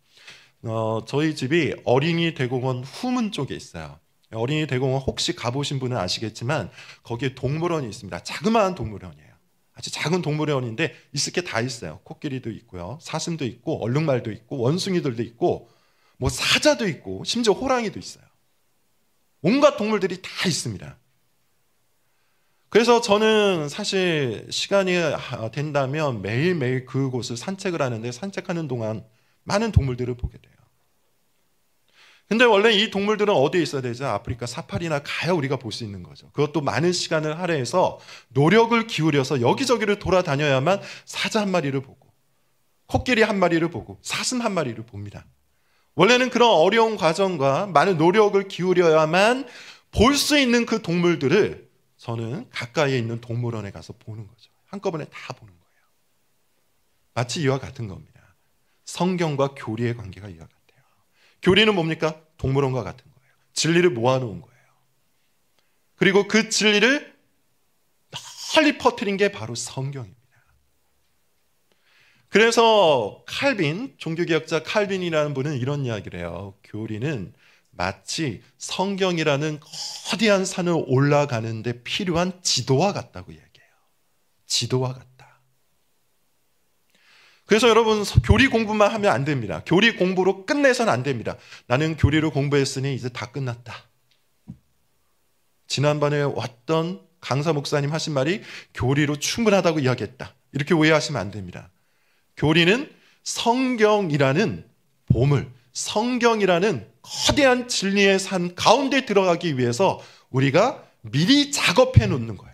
저희 집이 어린이 대공원 후문 쪽에 있어요. 어린이 대공원 혹시 가보신 분은 아시겠지만 거기에 동물원이 있습니다. 자그마한 동물원이에요. 아주 작은 동물원인데 있을 게 다 있어요. 코끼리도 있고요, 사슴도 있고, 얼룩말도 있고, 원숭이들도 있고, 뭐 사자도 있고, 심지어 호랑이도 있어요. 온갖 동물들이 다 있습니다. 그래서 저는 사실 시간이 된다면 매일매일 그곳을 산책을 하는데, 산책하는 동안 많은 동물들을 보게 돼요. 근데 원래 이 동물들은 어디에 있어야 되죠? 아프리카 사파리나 가야 우리가 볼 수 있는 거죠. 그것도 많은 시간을 할애해서 노력을 기울여서 여기저기를 돌아다녀야만 사자 한 마리를 보고, 코끼리 한 마리를 보고, 사슴 한 마리를 봅니다. 원래는 그런 어려운 과정과 많은 노력을 기울여야만 볼 수 있는 그 동물들을 저는 가까이에 있는 동물원에 가서 보는 거죠. 한꺼번에 다 보는 거예요. 마치 이와 같은 겁니다. 성경과 교리의 관계가 이와 같아요. 교리는 뭡니까? 동물원과 같은 거예요. 진리를 모아놓은 거예요. 그리고 그 진리를 널리 퍼뜨린 게 바로 성경입니다. 그래서 칼빈, 종교개혁자 칼빈이라는 분은 이런 이야기를 해요. 교리는 마치 성경이라는 거대한 산을 올라가는데 필요한 지도와 같다고 얘기해요. 지도와 같다. 그래서 여러분, 교리 공부만 하면 안 됩니다. 교리 공부로 끝내서는 안 됩니다. 나는 교리를 공부했으니 이제 다 끝났다. 지난번에 왔던 강사 목사님 하신 말이 교리로 충분하다고 이야기했다. 이렇게 오해하시면 안 됩니다. 교리는 성경이라는 보물, 성경이라는 거대한 진리의 산 가운데 들어가기 위해서 우리가 미리 작업해 놓는 거예요.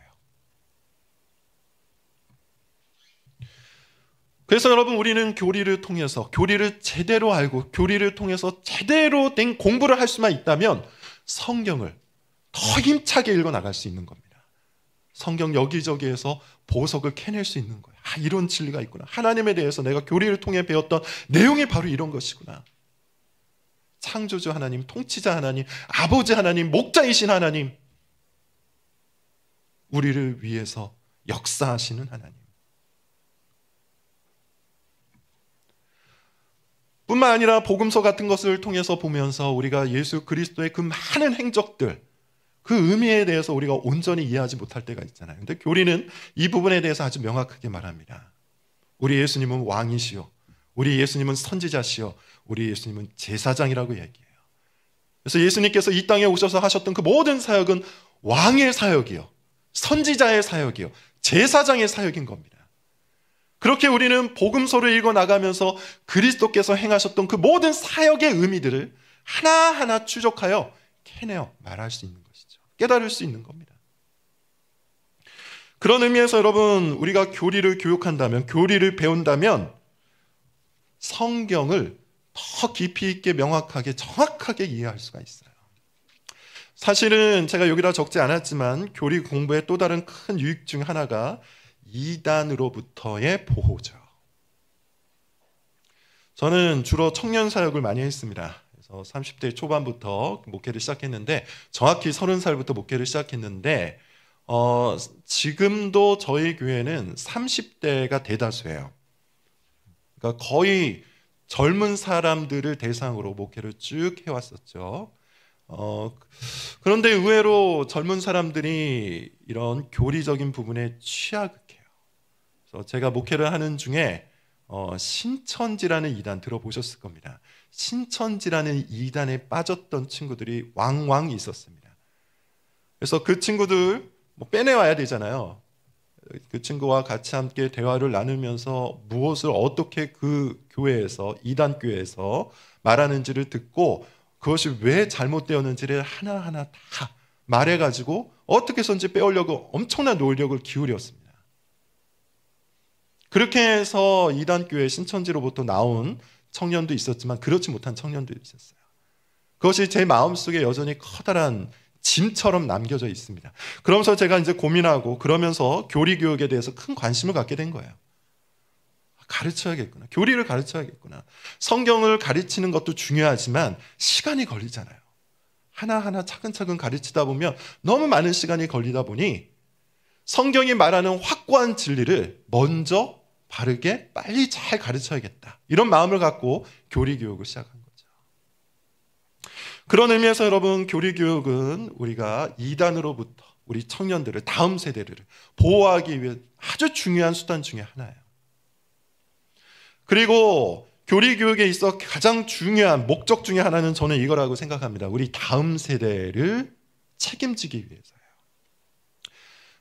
그래서 여러분, 우리는 교리를 통해서, 교리를 제대로 알고 교리를 통해서 제대로 된 공부를 할 수만 있다면 성경을 더 힘차게 읽어나갈 수 있는 겁니다. 성경 여기저기에서 보석을 캐낼 수 있는 거예요. 아, 이런 진리가 있구나. 하나님에 대해서 내가 교리를 통해 배웠던 내용이 바로 이런 것이구나. 창조주 하나님, 통치자 하나님, 아버지 하나님, 목자이신 하나님, 우리를 위해서 역사하시는 하나님. 뿐만 아니라 복음서 같은 것을 통해서 보면서 우리가 예수 그리스도의 그 많은 행적들, 그 의미에 대해서 우리가 온전히 이해하지 못할 때가 있잖아요. 근데 교리는 이 부분에 대해서 아주 명확하게 말합니다. 우리 예수님은 왕이시요, 우리 예수님은 선지자시요, 우리 예수님은 제사장이라고 얘기해요. 그래서 예수님께서 이 땅에 오셔서 하셨던 그 모든 사역은 왕의 사역이요, 선지자의 사역이요, 제사장의 사역인 겁니다. 그렇게 우리는 복음서를 읽어나가면서 그리스도께서 행하셨던 그 모든 사역의 의미들을 하나하나 추적하여 캐내어 말할 수 있는 것이죠. 깨달을 수 있는 겁니다. 그런 의미에서 여러분, 우리가 교리를 교육한다면, 교리를 배운다면 성경을 더 깊이 있게 명확하게 정확하게 이해할 수가 있어요. 사실은 제가 여기다 적지 않았지만 교리 공부의 또 다른 큰 유익 중 하나가 이단으로부터의 보호죠. 저는 주로 청년 사역을 많이 했습니다. 그래서 30대 초반부터 목회를 시작했는데, 정확히 30살부터 목회를 시작했는데, 지금도 저희 교회는 30대가 대다수예요. 그러니까 거의 젊은 사람들을 대상으로 목회를 쭉 해왔었죠. 그런데 의외로 젊은 사람들이 이런 교리적인 부분에 취약해요. 그래서 제가 목회를 하는 중에 신천지라는 이단 들어보셨을 겁니다. 신천지라는 이단에 빠졌던 친구들이 왕왕 있었습니다. 그래서 그 친구들 빼내와야 되잖아요. 그 친구와 같이 함께 대화를 나누면서 무엇을 어떻게 그 교회에서, 이단 교회에서 말하는지를 듣고 그것이 왜 잘못되었는지를 하나하나 다 말해가지고 어떻게 해서든지 빼오려고 엄청난 노력을 기울였습니다. 그렇게 해서 이단교회 신천지로부터 나온 청년도 있었지만 그렇지 못한 청년도 있었어요. 그것이 제 마음속에 여전히 커다란 짐처럼 남겨져 있습니다. 그러면서 제가 이제 고민하고 그러면서 교리교육에 대해서 큰 관심을 갖게 된 거예요. 가르쳐야겠구나. 교리를 가르쳐야겠구나. 성경을 가르치는 것도 중요하지만 시간이 걸리잖아요. 하나하나 차근차근 가르치다 보면 너무 많은 시간이 걸리다 보니 성경이 말하는 확고한 진리를 먼저 바르게 빨리 잘 가르쳐야겠다. 이런 마음을 갖고 교리교육을 시작한 거죠. 그런 의미에서 여러분, 교리교육은 우리가 이단으로부터 우리 청년들을, 다음 세대를 보호하기 위해 아주 중요한 수단 중에 하나예요. 그리고 교리교육에 있어 가장 중요한 목적 중에 하나는 저는 이거라고 생각합니다. 우리 다음 세대를 책임지기 위해서요.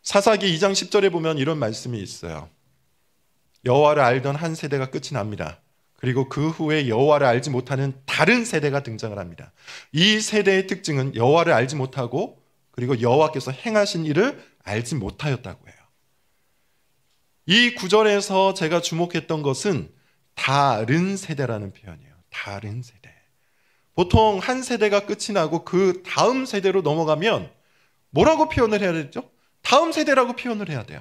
사사기 2장 10절에 보면 이런 말씀이 있어요. 여호와를 알던 한 세대가 끝이 납니다. 그리고 그 후에 여호와를 알지 못하는 다른 세대가 등장을 합니다. 이 세대의 특징은 여호와를 알지 못하고 그리고 여호와께서 행하신 일을 알지 못하였다고 해요. 이 구절에서 제가 주목했던 것은 다른 세대라는 표현이에요. 다른 세대. 보통 한 세대가 끝이 나고 그 다음 세대로 넘어가면 뭐라고 표현을 해야 되죠? 다음 세대라고 표현을 해야 돼요.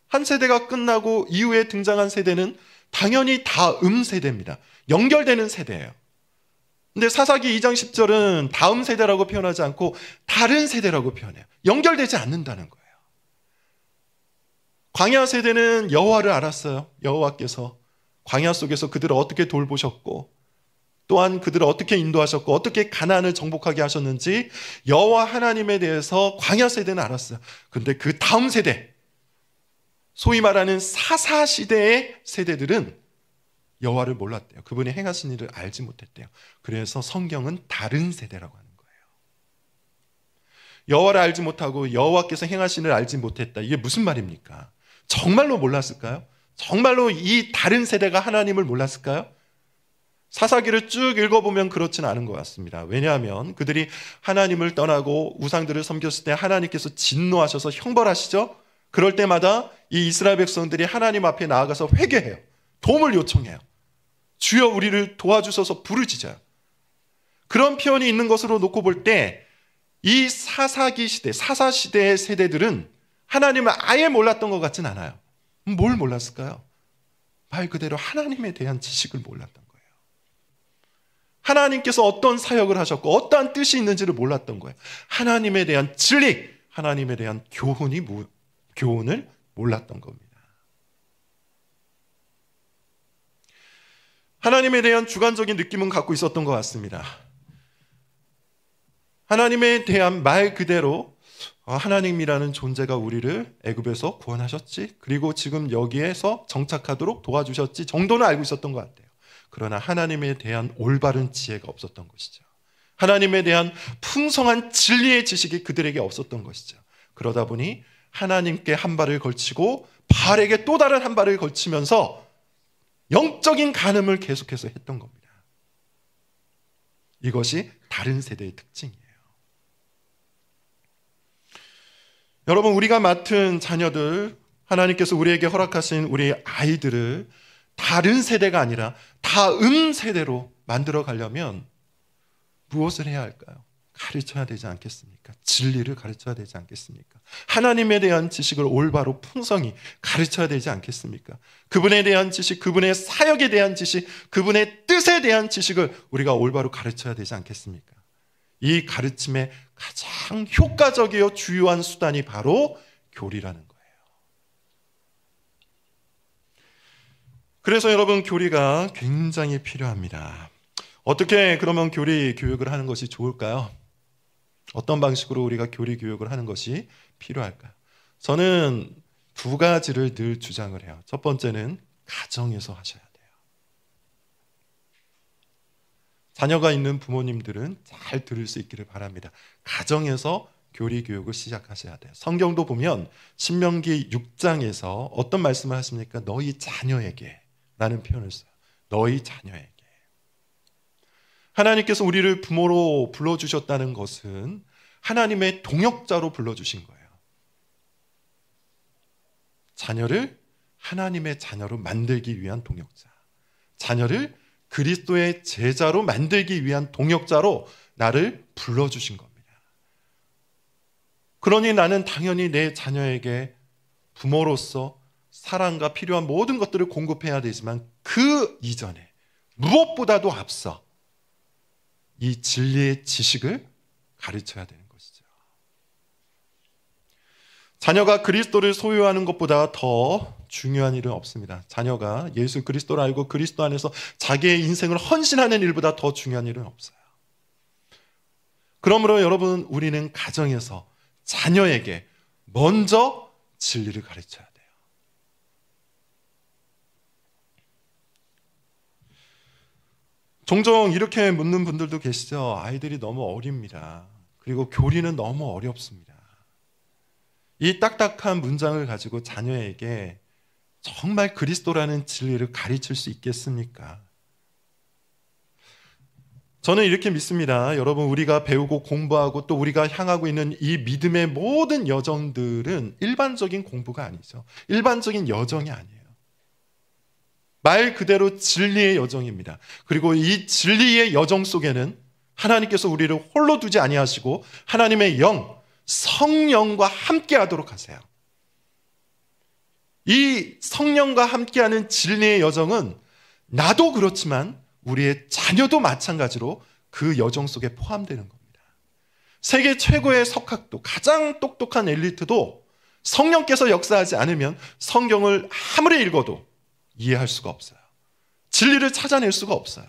한 세대가 끝나고 이후에 등장한 세대는 당연히 다음 세대입니다. 연결되는 세대예요. 근데 사사기 2장 10절은 다음 세대라고 표현하지 않고 다른 세대라고 표현해요. 연결되지 않는다는 거예요. 광야 세대는 여호와를 알았어요. 여호와께서 광야 속에서 그들을 어떻게 돌보셨고 또한 그들을 어떻게 인도하셨고 어떻게 가나안을 정복하게 하셨는지 여호와 하나님에 대해서 광야 세대는 알았어요. 근데 그 다음 세대, 소위 말하는 사사시대의 세대들은 여호와를 몰랐대요. 그분이 행하신 일을 알지 못했대요. 그래서 성경은 다른 세대라고 하는 거예요. 여호와를 알지 못하고 여호와께서 행하신 일을 알지 못했다. 이게 무슨 말입니까? 정말로 몰랐을까요? 정말로 이 다른 세대가 하나님을 몰랐을까요? 사사기를 쭉 읽어보면 그렇지는 않은 것 같습니다. 왜냐하면 그들이 하나님을 떠나고 우상들을 섬겼을 때 하나님께서 진노하셔서 형벌하시죠. 그럴 때마다 이 이스라엘 백성들이 하나님 앞에 나아가서 회개해요. 도움을 요청해요. 주여 우리를 도와주셔서 부르짖어요. 그런 표현이 있는 것으로 놓고 볼 때 이 사사기 시대, 사사시대의 세대들은 하나님을 아예 몰랐던 것 같진 않아요. 뭘 몰랐을까요? 말 그대로 하나님에 대한 지식을 몰랐던 거예요. 하나님께서 어떤 사역을 하셨고 어떠한 뜻이 있는지를 몰랐던 거예요. 하나님에 대한 진리, 하나님에 대한 교훈을 몰랐던 겁니다. 하나님에 대한 주관적인 느낌은 갖고 있었던 것 같습니다. 하나님에 대한 말 그대로 하나님이라는 존재가 우리를 애굽에서 구원하셨지, 그리고 지금 여기에서 정착하도록 도와주셨지 정도는 알고 있었던 것 같아요. 그러나 하나님에 대한 올바른 지혜가 없었던 것이죠. 하나님에 대한 풍성한 진리의 지식이 그들에게 없었던 것이죠. 그러다 보니 하나님께 한 발을 걸치고 바알에게 또 다른 한 발을 걸치면서 영적인 간음을 계속해서 했던 겁니다. 이것이 다른 세대의 특징이에요. 여러분, 우리가 맡은 자녀들, 하나님께서 우리에게 허락하신 우리 아이들을 다른 세대가 아니라 다음 세대로 만들어 가려면 무엇을 해야 할까요? 가르쳐야 되지 않겠습니까? 진리를 가르쳐야 되지 않겠습니까? 하나님에 대한 지식을 올바로 풍성히 가르쳐야 되지 않겠습니까? 그분에 대한 지식, 그분의 사역에 대한 지식, 그분의 뜻에 대한 지식을 우리가 올바로 가르쳐야 되지 않겠습니까? 이 가르침의 가장 효과적이요 주요한 수단이 바로 교리라는 거예요. 그래서 여러분, 교리가 굉장히 필요합니다. 어떻게 그러면 교리 교육을 하는 것이 좋을까요? 어떤 방식으로 우리가 교리 교육을 하는 것이 필요할까요? 저는 두 가지를 늘 주장을 해요. 첫 번째는 가정에서 하셔야 돼요. 자녀가 있는 부모님들은 잘 들을 수 있기를 바랍니다. 가정에서 교리 교육을 시작하셔야 돼요. 성경도 보면 신명기 6장에서 어떤 말씀을 하십니까? 너희 자녀에게 라는 표현을 써요. 너희 자녀에게. 하나님께서 우리를 부모로 불러주셨다는 것은 하나님의 동역자로 불러주신 거예요. 자녀를 하나님의 자녀로 만들기 위한 동역자, 자녀를 그리스도의 제자로 만들기 위한 동역자로 나를 불러주신 겁니다. 그러니 나는 당연히 내 자녀에게 부모로서 사랑과 필요한 모든 것들을 공급해야 되지만 그 이전에 무엇보다도 앞서 이 진리의 지식을 가르쳐야 되는 것이죠. 자녀가 그리스도를 소유하는 것보다 더 중요한 일은 없습니다. 자녀가 예수 그리스도를 알고 그리스도 안에서 자기의 인생을 헌신하는 일보다 더 중요한 일은 없어요. 그러므로 여러분, 우리는 가정에서 자녀에게 먼저 진리를 가르쳐야 돼요. 종종 이렇게 묻는 분들도 계시죠. 아이들이 너무 어립니다. 그리고 교리는 너무 어렵습니다. 이 딱딱한 문장을 가지고 자녀에게 정말 그리스도라는 진리를 가르칠 수 있겠습니까? 저는 이렇게 믿습니다. 여러분, 우리가 배우고 공부하고 또 우리가 향하고 있는 이 믿음의 모든 여정들은 일반적인 공부가 아니죠. 일반적인 여정이 아니에요. 말 그대로 진리의 여정입니다. 그리고 이 진리의 여정 속에는 하나님께서 우리를 홀로 두지 아니하시고 하나님의 영, 성령과 함께 하도록 하세요. 이 성령과 함께하는 진리의 여정은 나도 그렇지만 우리의 자녀도 마찬가지로 그 여정 속에 포함되는 겁니다. 세계 최고의 석학도, 가장 똑똑한 엘리트도 성령께서 역사하지 않으면 성경을 아무리 읽어도 이해할 수가 없어요. 진리를 찾아낼 수가 없어요.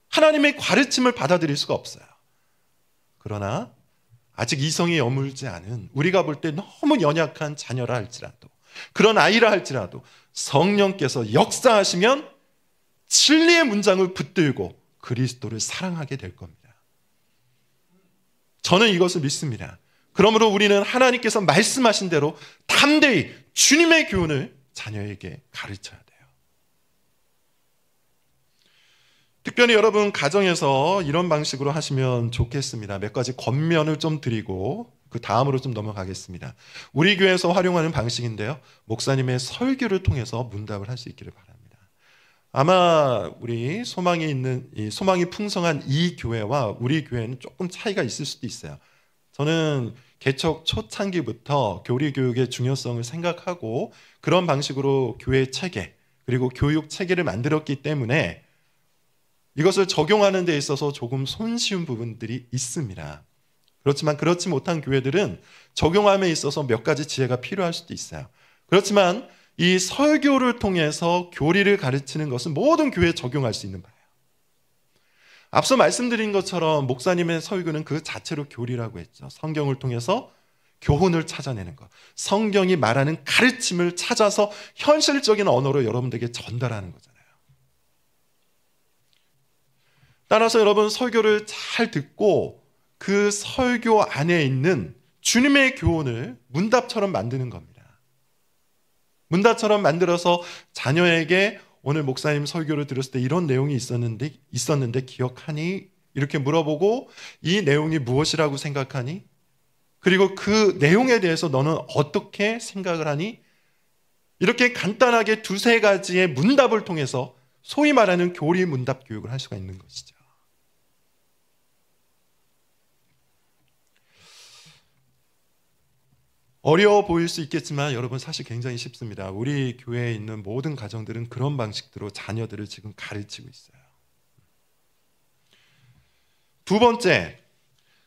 하나님의 가르침을 받아들일 수가 없어요. 그러나 아직 이성이 여물지 않은, 우리가 볼 때 너무 연약한 자녀라 할지라도, 그런 아이라 할지라도 성령께서 역사하시면 진리의 문장을 붙들고 그리스도를 사랑하게 될 겁니다. 저는 이것을 믿습니다. 그러므로 우리는 하나님께서 말씀하신 대로 담대히 주님의 교훈을 자녀에게 가르쳐야 돼요. 특별히 여러분, 가정에서 이런 방식으로 하시면 좋겠습니다. 몇 가지 권면을 좀 드리고 그 다음으로 좀 넘어가겠습니다. 우리 교회에서 활용하는 방식인데요, 목사님의 설교를 통해서 문답을 할 수 있기를 바랍니다. 아마 우리 소망이 있는, 소망이 풍성한 이 교회와 우리 교회는 조금 차이가 있을 수도 있어요. 저는 개척 초창기부터 교리 교육의 중요성을 생각하고 그런 방식으로 교회 체계 그리고 교육 체계를 만들었기 때문에 이것을 적용하는 데 있어서 조금 손쉬운 부분들이 있습니다. 그렇지만 그렇지 못한 교회들은 적용함에 있어서 몇 가지 지혜가 필요할 수도 있어요. 그렇지만 이 설교를 통해서 교리를 가르치는 것은 모든 교회에 적용할 수 있는 바예요. 앞서 말씀드린 것처럼 목사님의 설교는 그 자체로 교리라고 했죠. 성경을 통해서 교훈을 찾아내는 것, 성경이 말하는 가르침을 찾아서 현실적인 언어로 여러분들에게 전달하는 거잖아요. 따라서 여러분 설교를 잘 듣고 그 설교 안에 있는 주님의 교훈을 문답처럼 만드는 겁니다. 문답처럼 만들어서 자녀에게 오늘 목사님 설교를 들었을 때 이런 내용이 있었는데 기억하니? 이렇게 물어보고 이 내용이 무엇이라고 생각하니? 그리고 그 내용에 대해서 너는 어떻게 생각을 하니? 이렇게 간단하게 두세 가지의 문답을 통해서 소위 말하는 교리 문답 교육을 할 수가 있는 것이죠. 어려워 보일 수 있겠지만 여러분 사실 굉장히 쉽습니다. 우리 교회에 있는 모든 가정들은 그런 방식으로 자녀들을 지금 가르치고 있어요. 두 번째,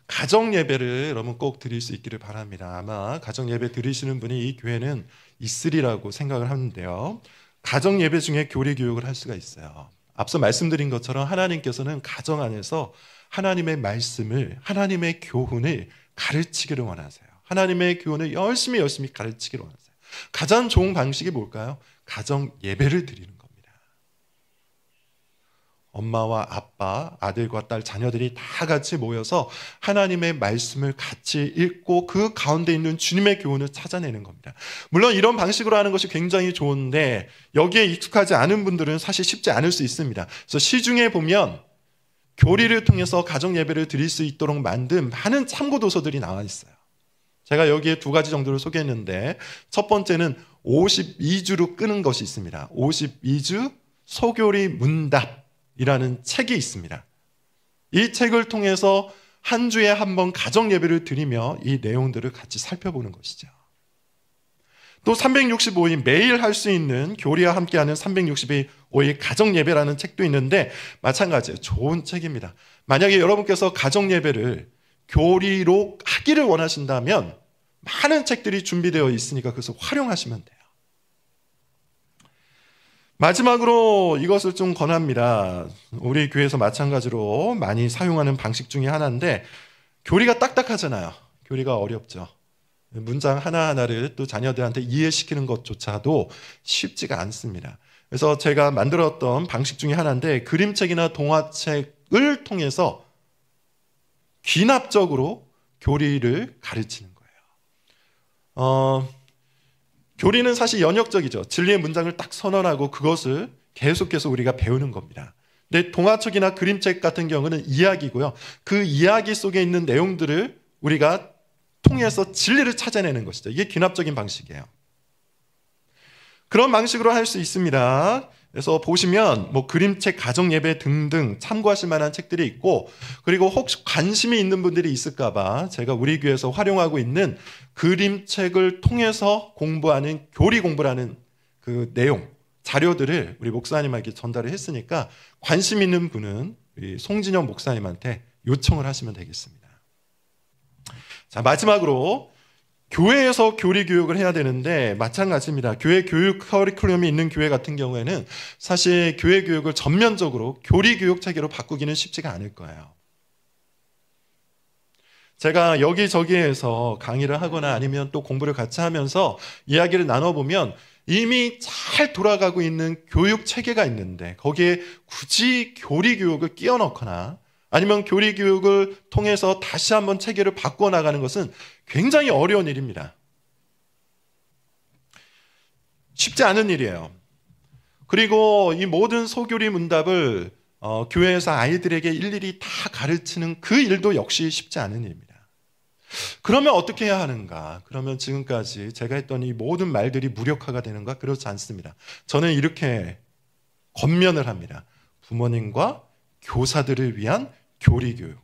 가정 예배를 여러분 꼭 드릴 수 있기를 바랍니다. 아마 가정 예배 드리시는 분이 이 교회는 있으리라고 생각을 하는데요. 가정 예배 중에 교리 교육을 할 수가 있어요. 앞서 말씀드린 것처럼 하나님께서는 가정 안에서 하나님의 말씀을, 하나님의 교훈을 가르치기를 원하세요. 하나님의 교훈을 열심히 가르치기를 원하세요. 가장 좋은 방식이 뭘까요? 가정 예배를 드리는 겁니다. 엄마와 아빠, 아들과 딸, 자녀들이 다 같이 모여서 하나님의 말씀을 같이 읽고 그 가운데 있는 주님의 교훈을 찾아내는 겁니다. 물론 이런 방식으로 하는 것이 굉장히 좋은데 여기에 익숙하지 않은 분들은 사실 쉽지 않을 수 있습니다. 그래서 시중에 보면 교리를 통해서 가정 예배를 드릴 수 있도록 만든 많은 참고 도서들이 나와 있어요. 제가 여기에 두 가지 정도를 소개했는데 첫 번째는 52주로 끄는 것이 있습니다. 52주 소교리 문답이라는 책이 있습니다. 이 책을 통해서 한 주에 한 번 가정 예배를 드리며 이 내용들을 같이 살펴보는 것이죠. 또 365일 매일 할 수 있는 교리와 함께하는 365일 가정 예배라는 책도 있는데 마찬가지예요. 좋은 책입니다. 만약에 여러분께서 가정 예배를 교리로 하기를 원하신다면 많은 책들이 준비되어 있으니까 그것을 활용하시면 돼요. 마지막으로 이것을 좀 권합니다. 우리 교회에서 마찬가지로 많이 사용하는 방식 중에 하나인데 교리가 딱딱하잖아요. 교리가 어렵죠. 문장 하나하나를 또 자녀들한테 이해시키는 것조차도 쉽지가 않습니다. 그래서 제가 만들었던 방식 중에 하나인데 그림책이나 동화책을 통해서 귀납적으로 교리를 가르치는 거예요. 교리는 사실 연역적이죠. 진리의 문장을 딱 선언하고 그것을 계속해서 우리가 배우는 겁니다. 근데 동화책이나 그림책 같은 경우는 이야기고요. 그 이야기 속에 있는 내용들을 우리가 통해서 진리를 찾아내는 것이죠. 이게 귀납적인 방식이에요. 그런 방식으로 할 수 있습니다. 그래서 보시면 뭐 그림책, 가정예배 등등 참고하실 만한 책들이 있고 그리고 혹시 관심이 있는 분들이 있을까봐 제가 우리 교회에서 활용하고 있는 그림책을 통해서 공부하는 교리 공부라는 그 내용, 자료들을 우리 목사님에게 전달을 했으니까 관심 있는 분은 우리 송진영 목사님한테 요청을 하시면 되겠습니다. 자, 마지막으로 교회에서 교리 교육을 해야 되는데 마찬가지입니다. 교회 교육 커리큘럼이 있는 교회 같은 경우에는 사실 교회 교육을 전면적으로 교리 교육 체계로 바꾸기는 쉽지가 않을 거예요. 제가 여기저기에서 강의를 하거나 아니면 또 공부를 같이 하면서 이야기를 나눠보면 이미 잘 돌아가고 있는 교육 체계가 있는데 거기에 굳이 교리 교육을 끼워 넣거나 아니면 교리 교육을 통해서 다시 한번 체계를 바꾸어 나가는 것은 굉장히 어려운 일입니다. 쉽지 않은 일이에요. 그리고 이 모든 소교리 문답을 교회에서 아이들에게 일일이 다 가르치는 그 일도 역시 쉽지 않은 일입니다. 그러면 어떻게 해야 하는가? 그러면 지금까지 제가 했던 이 모든 말들이 무력화가 되는가? 그렇지 않습니다. 저는 이렇게 권면을 합니다. 부모님과 교사들을 위한 교리교육.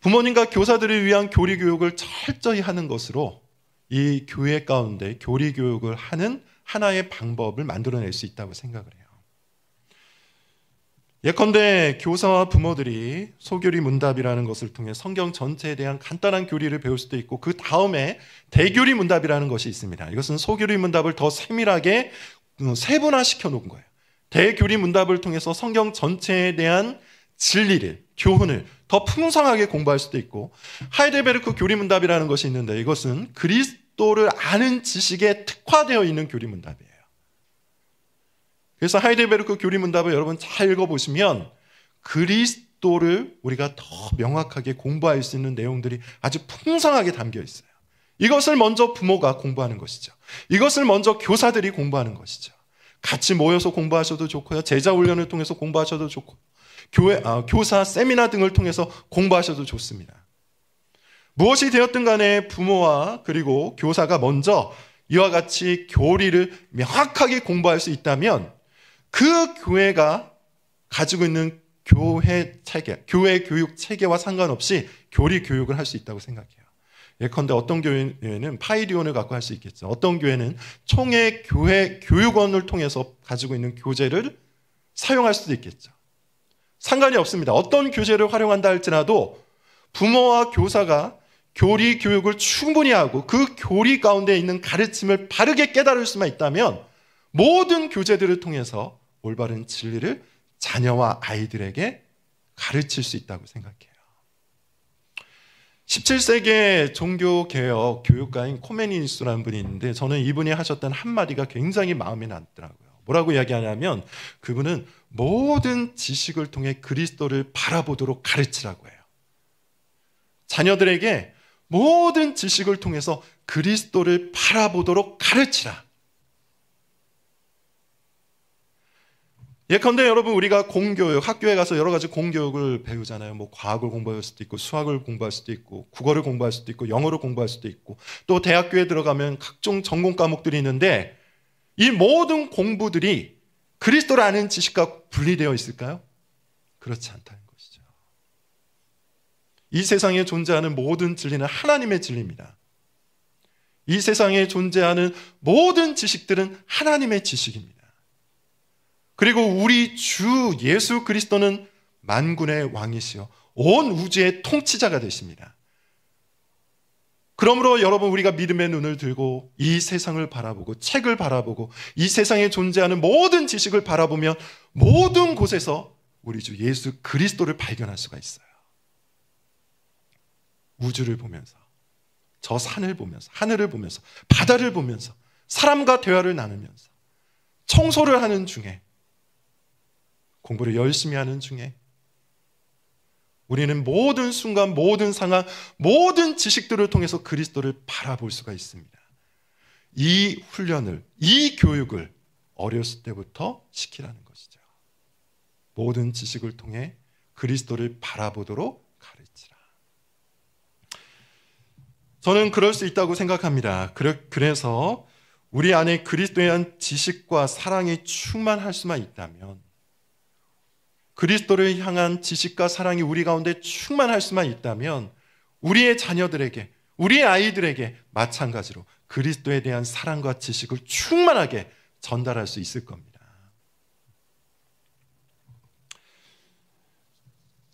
부모님과 교사들을 위한 교리교육을 철저히 하는 것으로 이 교회 가운데 교리교육을 하는 하나의 방법을 만들어낼 수 있다고 생각을 해요. 예컨대 교사와 부모들이 소교리 문답이라는 것을 통해 성경 전체에 대한 간단한 교리를 배울 수도 있고, 그 다음에 대교리 문답이라는 것이 있습니다. 이것은 소교리 문답을 더 세밀하게 세분화시켜 놓은 거예요. 대교리 문답을 통해서 성경 전체에 대한 진리를, 교훈을 더 풍성하게 공부할 수도 있고, 하이델베르크 교리 문답이라는 것이 있는데, 이것은 그리스도를 아는 지식에 특화되어 있는 교리 문답이에요. 그래서 하이델베르크 교리 문답을 여러분 잘 읽어보시면 그리스도를 우리가 더 명확하게 공부할 수 있는 내용들이 아주 풍성하게 담겨 있어요. 이것을 먼저 부모가 공부하는 것이죠. 이것을 먼저 교사들이 공부하는 것이죠. 같이 모여서 공부하셔도 좋고요, 제자 훈련을 통해서 공부하셔도 좋고, 교사 세미나 등을 통해서 공부하셔도 좋습니다. 무엇이 되었든 간에 부모와 그리고 교사가 먼저 이와 같이 교리를 명확하게 공부할 수 있다면, 그 교회가 가지고 있는 교회 체계, 교회 교육 체계와 상관없이 교리 교육을 할 수 있다고 생각해요. 예컨대 어떤 교회는 파이리온을 갖고 할 수 있겠죠. 어떤 교회는 총회 교회 교육원을 통해서 가지고 있는 교재를 사용할 수도 있겠죠. 상관이 없습니다. 어떤 교재를 활용한다 할지라도 부모와 교사가 교리 교육을 충분히 하고 그 교리 가운데 있는 가르침을 바르게 깨달을 수만 있다면 모든 교재들을 통해서 올바른 진리를 자녀와 아이들에게 가르칠 수 있다고 생각해요. 17세기의 종교개혁 교육가인 코메니누스라는 분이 있는데, 저는 이분이 하셨던 한마디가 굉장히 마음에 남더라고요. 뭐라고 이야기하냐면, 그분은 모든 지식을 통해 그리스도를 바라보도록 가르치라고 해요. 자녀들에게 모든 지식을 통해서 그리스도를 바라보도록 가르치라. 예컨대 여러분, 우리가 공교육, 학교에 가서 여러 가지 공교육을 배우잖아요. 뭐 과학을 공부할 수도 있고, 수학을 공부할 수도 있고, 국어를 공부할 수도 있고, 영어를 공부할 수도 있고, 또 대학교에 들어가면 각종 전공 과목들이 있는데, 이 모든 공부들이 그리스도를 아는 지식과 분리되어 있을까요? 그렇지 않다는 것이죠. 이 세상에 존재하는 모든 진리는 하나님의 진리입니다. 이 세상에 존재하는 모든 지식들은 하나님의 지식입니다. 그리고 우리 주 예수 그리스도는 만군의 왕이시여 온 우주의 통치자가 되십니다. 그러므로 여러분, 우리가 믿음의 눈을 들고 이 세상을 바라보고 책을 바라보고 이 세상에 존재하는 모든 지식을 바라보면 모든 곳에서 우리 주 예수 그리스도를 발견할 수가 있어요. 우주를 보면서, 저 산을 보면서, 하늘을 보면서, 바다를 보면서, 사람과 대화를 나누면서, 청소를 하는 중에, 공부를 열심히 하는 중에, 우리는 모든 순간, 모든 상황, 모든 지식들을 통해서 그리스도를 바라볼 수가 있습니다. 이 훈련을, 이 교육을 어렸을 때부터 시키라는 것이죠. 모든 지식을 통해 그리스도를 바라보도록 가르치라. 저는 그럴 수 있다고 생각합니다. 그래서 우리 안에 그리스도에 대한 지식과 사랑이 충만할 수만 있다면, 그리스도를 향한 지식과 사랑이 우리 가운데 충만할 수만 있다면, 우리의 자녀들에게, 우리의 아이들에게 마찬가지로 그리스도에 대한 사랑과 지식을 충만하게 전달할 수 있을 겁니다.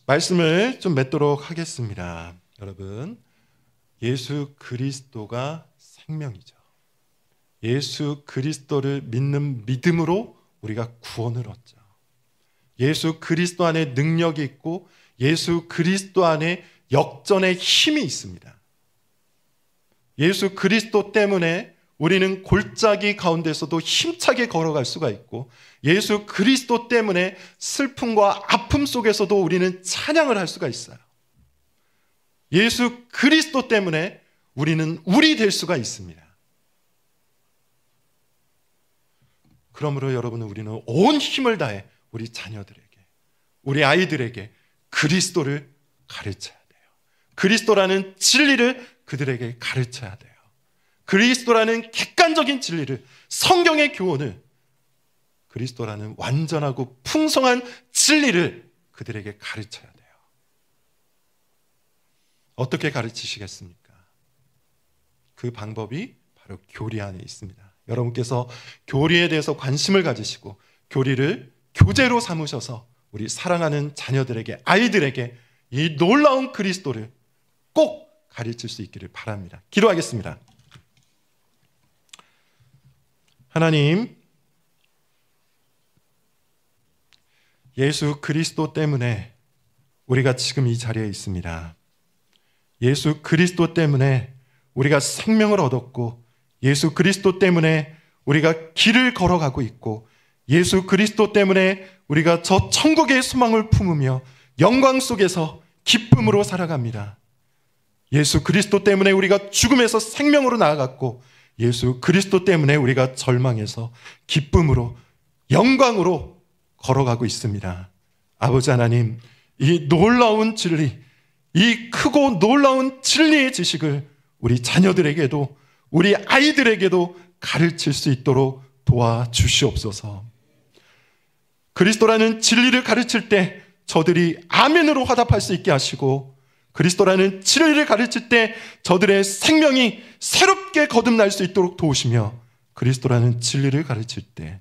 말씀을 좀 맺도록 하겠습니다. 여러분, 예수 그리스도가 생명이죠. 예수 그리스도를 믿는 믿음으로 우리가 구원을 얻죠. 예수 그리스도 안에 능력이 있고 예수 그리스도 안에 역전의 힘이 있습니다. 예수 그리스도 때문에 우리는 골짜기 가운데서도 힘차게 걸어갈 수가 있고, 예수 그리스도 때문에 슬픔과 아픔 속에서도 우리는 찬양을 할 수가 있어요. 예수 그리스도 때문에 우리는 우리 될 수가 있습니다. 그러므로 여러분, 우리는 온 힘을 다해 우리 자녀들에게, 우리 아이들에게 그리스도를 가르쳐야 돼요. 그리스도라는 진리를 그들에게 가르쳐야 돼요. 그리스도라는 객관적인 진리를, 성경의 교훈을, 그리스도라는 완전하고 풍성한 진리를 그들에게 가르쳐야 돼요. 어떻게 가르치시겠습니까? 그 방법이 바로 교리 안에 있습니다. 여러분께서 교리에 대해서 관심을 가지시고 교리를 교재로 삼으셔서 우리 사랑하는 자녀들에게, 아이들에게 이 놀라운 그리스도를 꼭 가르칠 수 있기를 바랍니다. 기도하겠습니다. 하나님, 예수 그리스도 때문에 우리가 지금 이 자리에 있습니다. 예수 그리스도 때문에 우리가 생명을 얻었고, 예수 그리스도 때문에 우리가 길을 걸어가고 있고, 예수 그리스도 때문에 우리가 저 천국의 소망을 품으며 영광 속에서 기쁨으로 살아갑니다. 예수 그리스도 때문에 우리가 죽음에서 생명으로 나아갔고, 예수 그리스도 때문에 우리가 절망에서 기쁨으로 영광으로 걸어가고 있습니다. 아버지 하나님, 이 놀라운 진리, 이 크고 놀라운 진리의 지식을 우리 자녀들에게도, 우리 아이들에게도 가르칠 수 있도록 도와주시옵소서. 그리스도라는 진리를 가르칠 때 저들이 아멘으로 화답할 수 있게 하시고, 그리스도라는 진리를 가르칠 때 저들의 생명이 새롭게 거듭날 수 있도록 도우시며, 그리스도라는 진리를 가르칠 때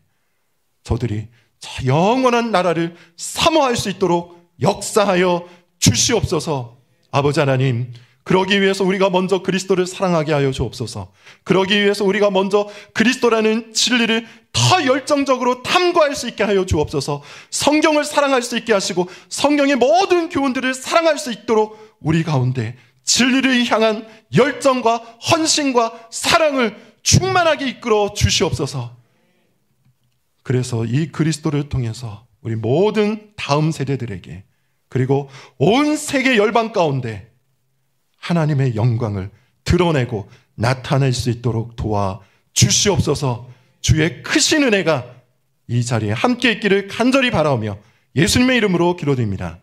저들이 저 영원한 나라를 사모할 수 있도록 역사하여 주시옵소서. 아버지 하나님, 그러기 위해서 우리가 먼저 그리스도를 사랑하게 하여 주옵소서. 그러기 위해서 우리가 먼저 그리스도라는 진리를 더 열정적으로 탐구할 수 있게 하여 주옵소서. 성경을 사랑할 수 있게 하시고 성경의 모든 교훈들을 사랑할 수 있도록 우리 가운데 진리를 향한 열정과 헌신과 사랑을 충만하게 이끌어 주시옵소서. 그래서 이 그리스도를 통해서 우리 모든 다음 세대들에게, 그리고 온 세계 열방 가운데 하나님의 영광을 드러내고 나타낼 수 있도록 도와주시옵소서. 주의 크신 은혜가 이 자리에 함께 있기를 간절히 바라오며 예수님의 이름으로 기도드립니다.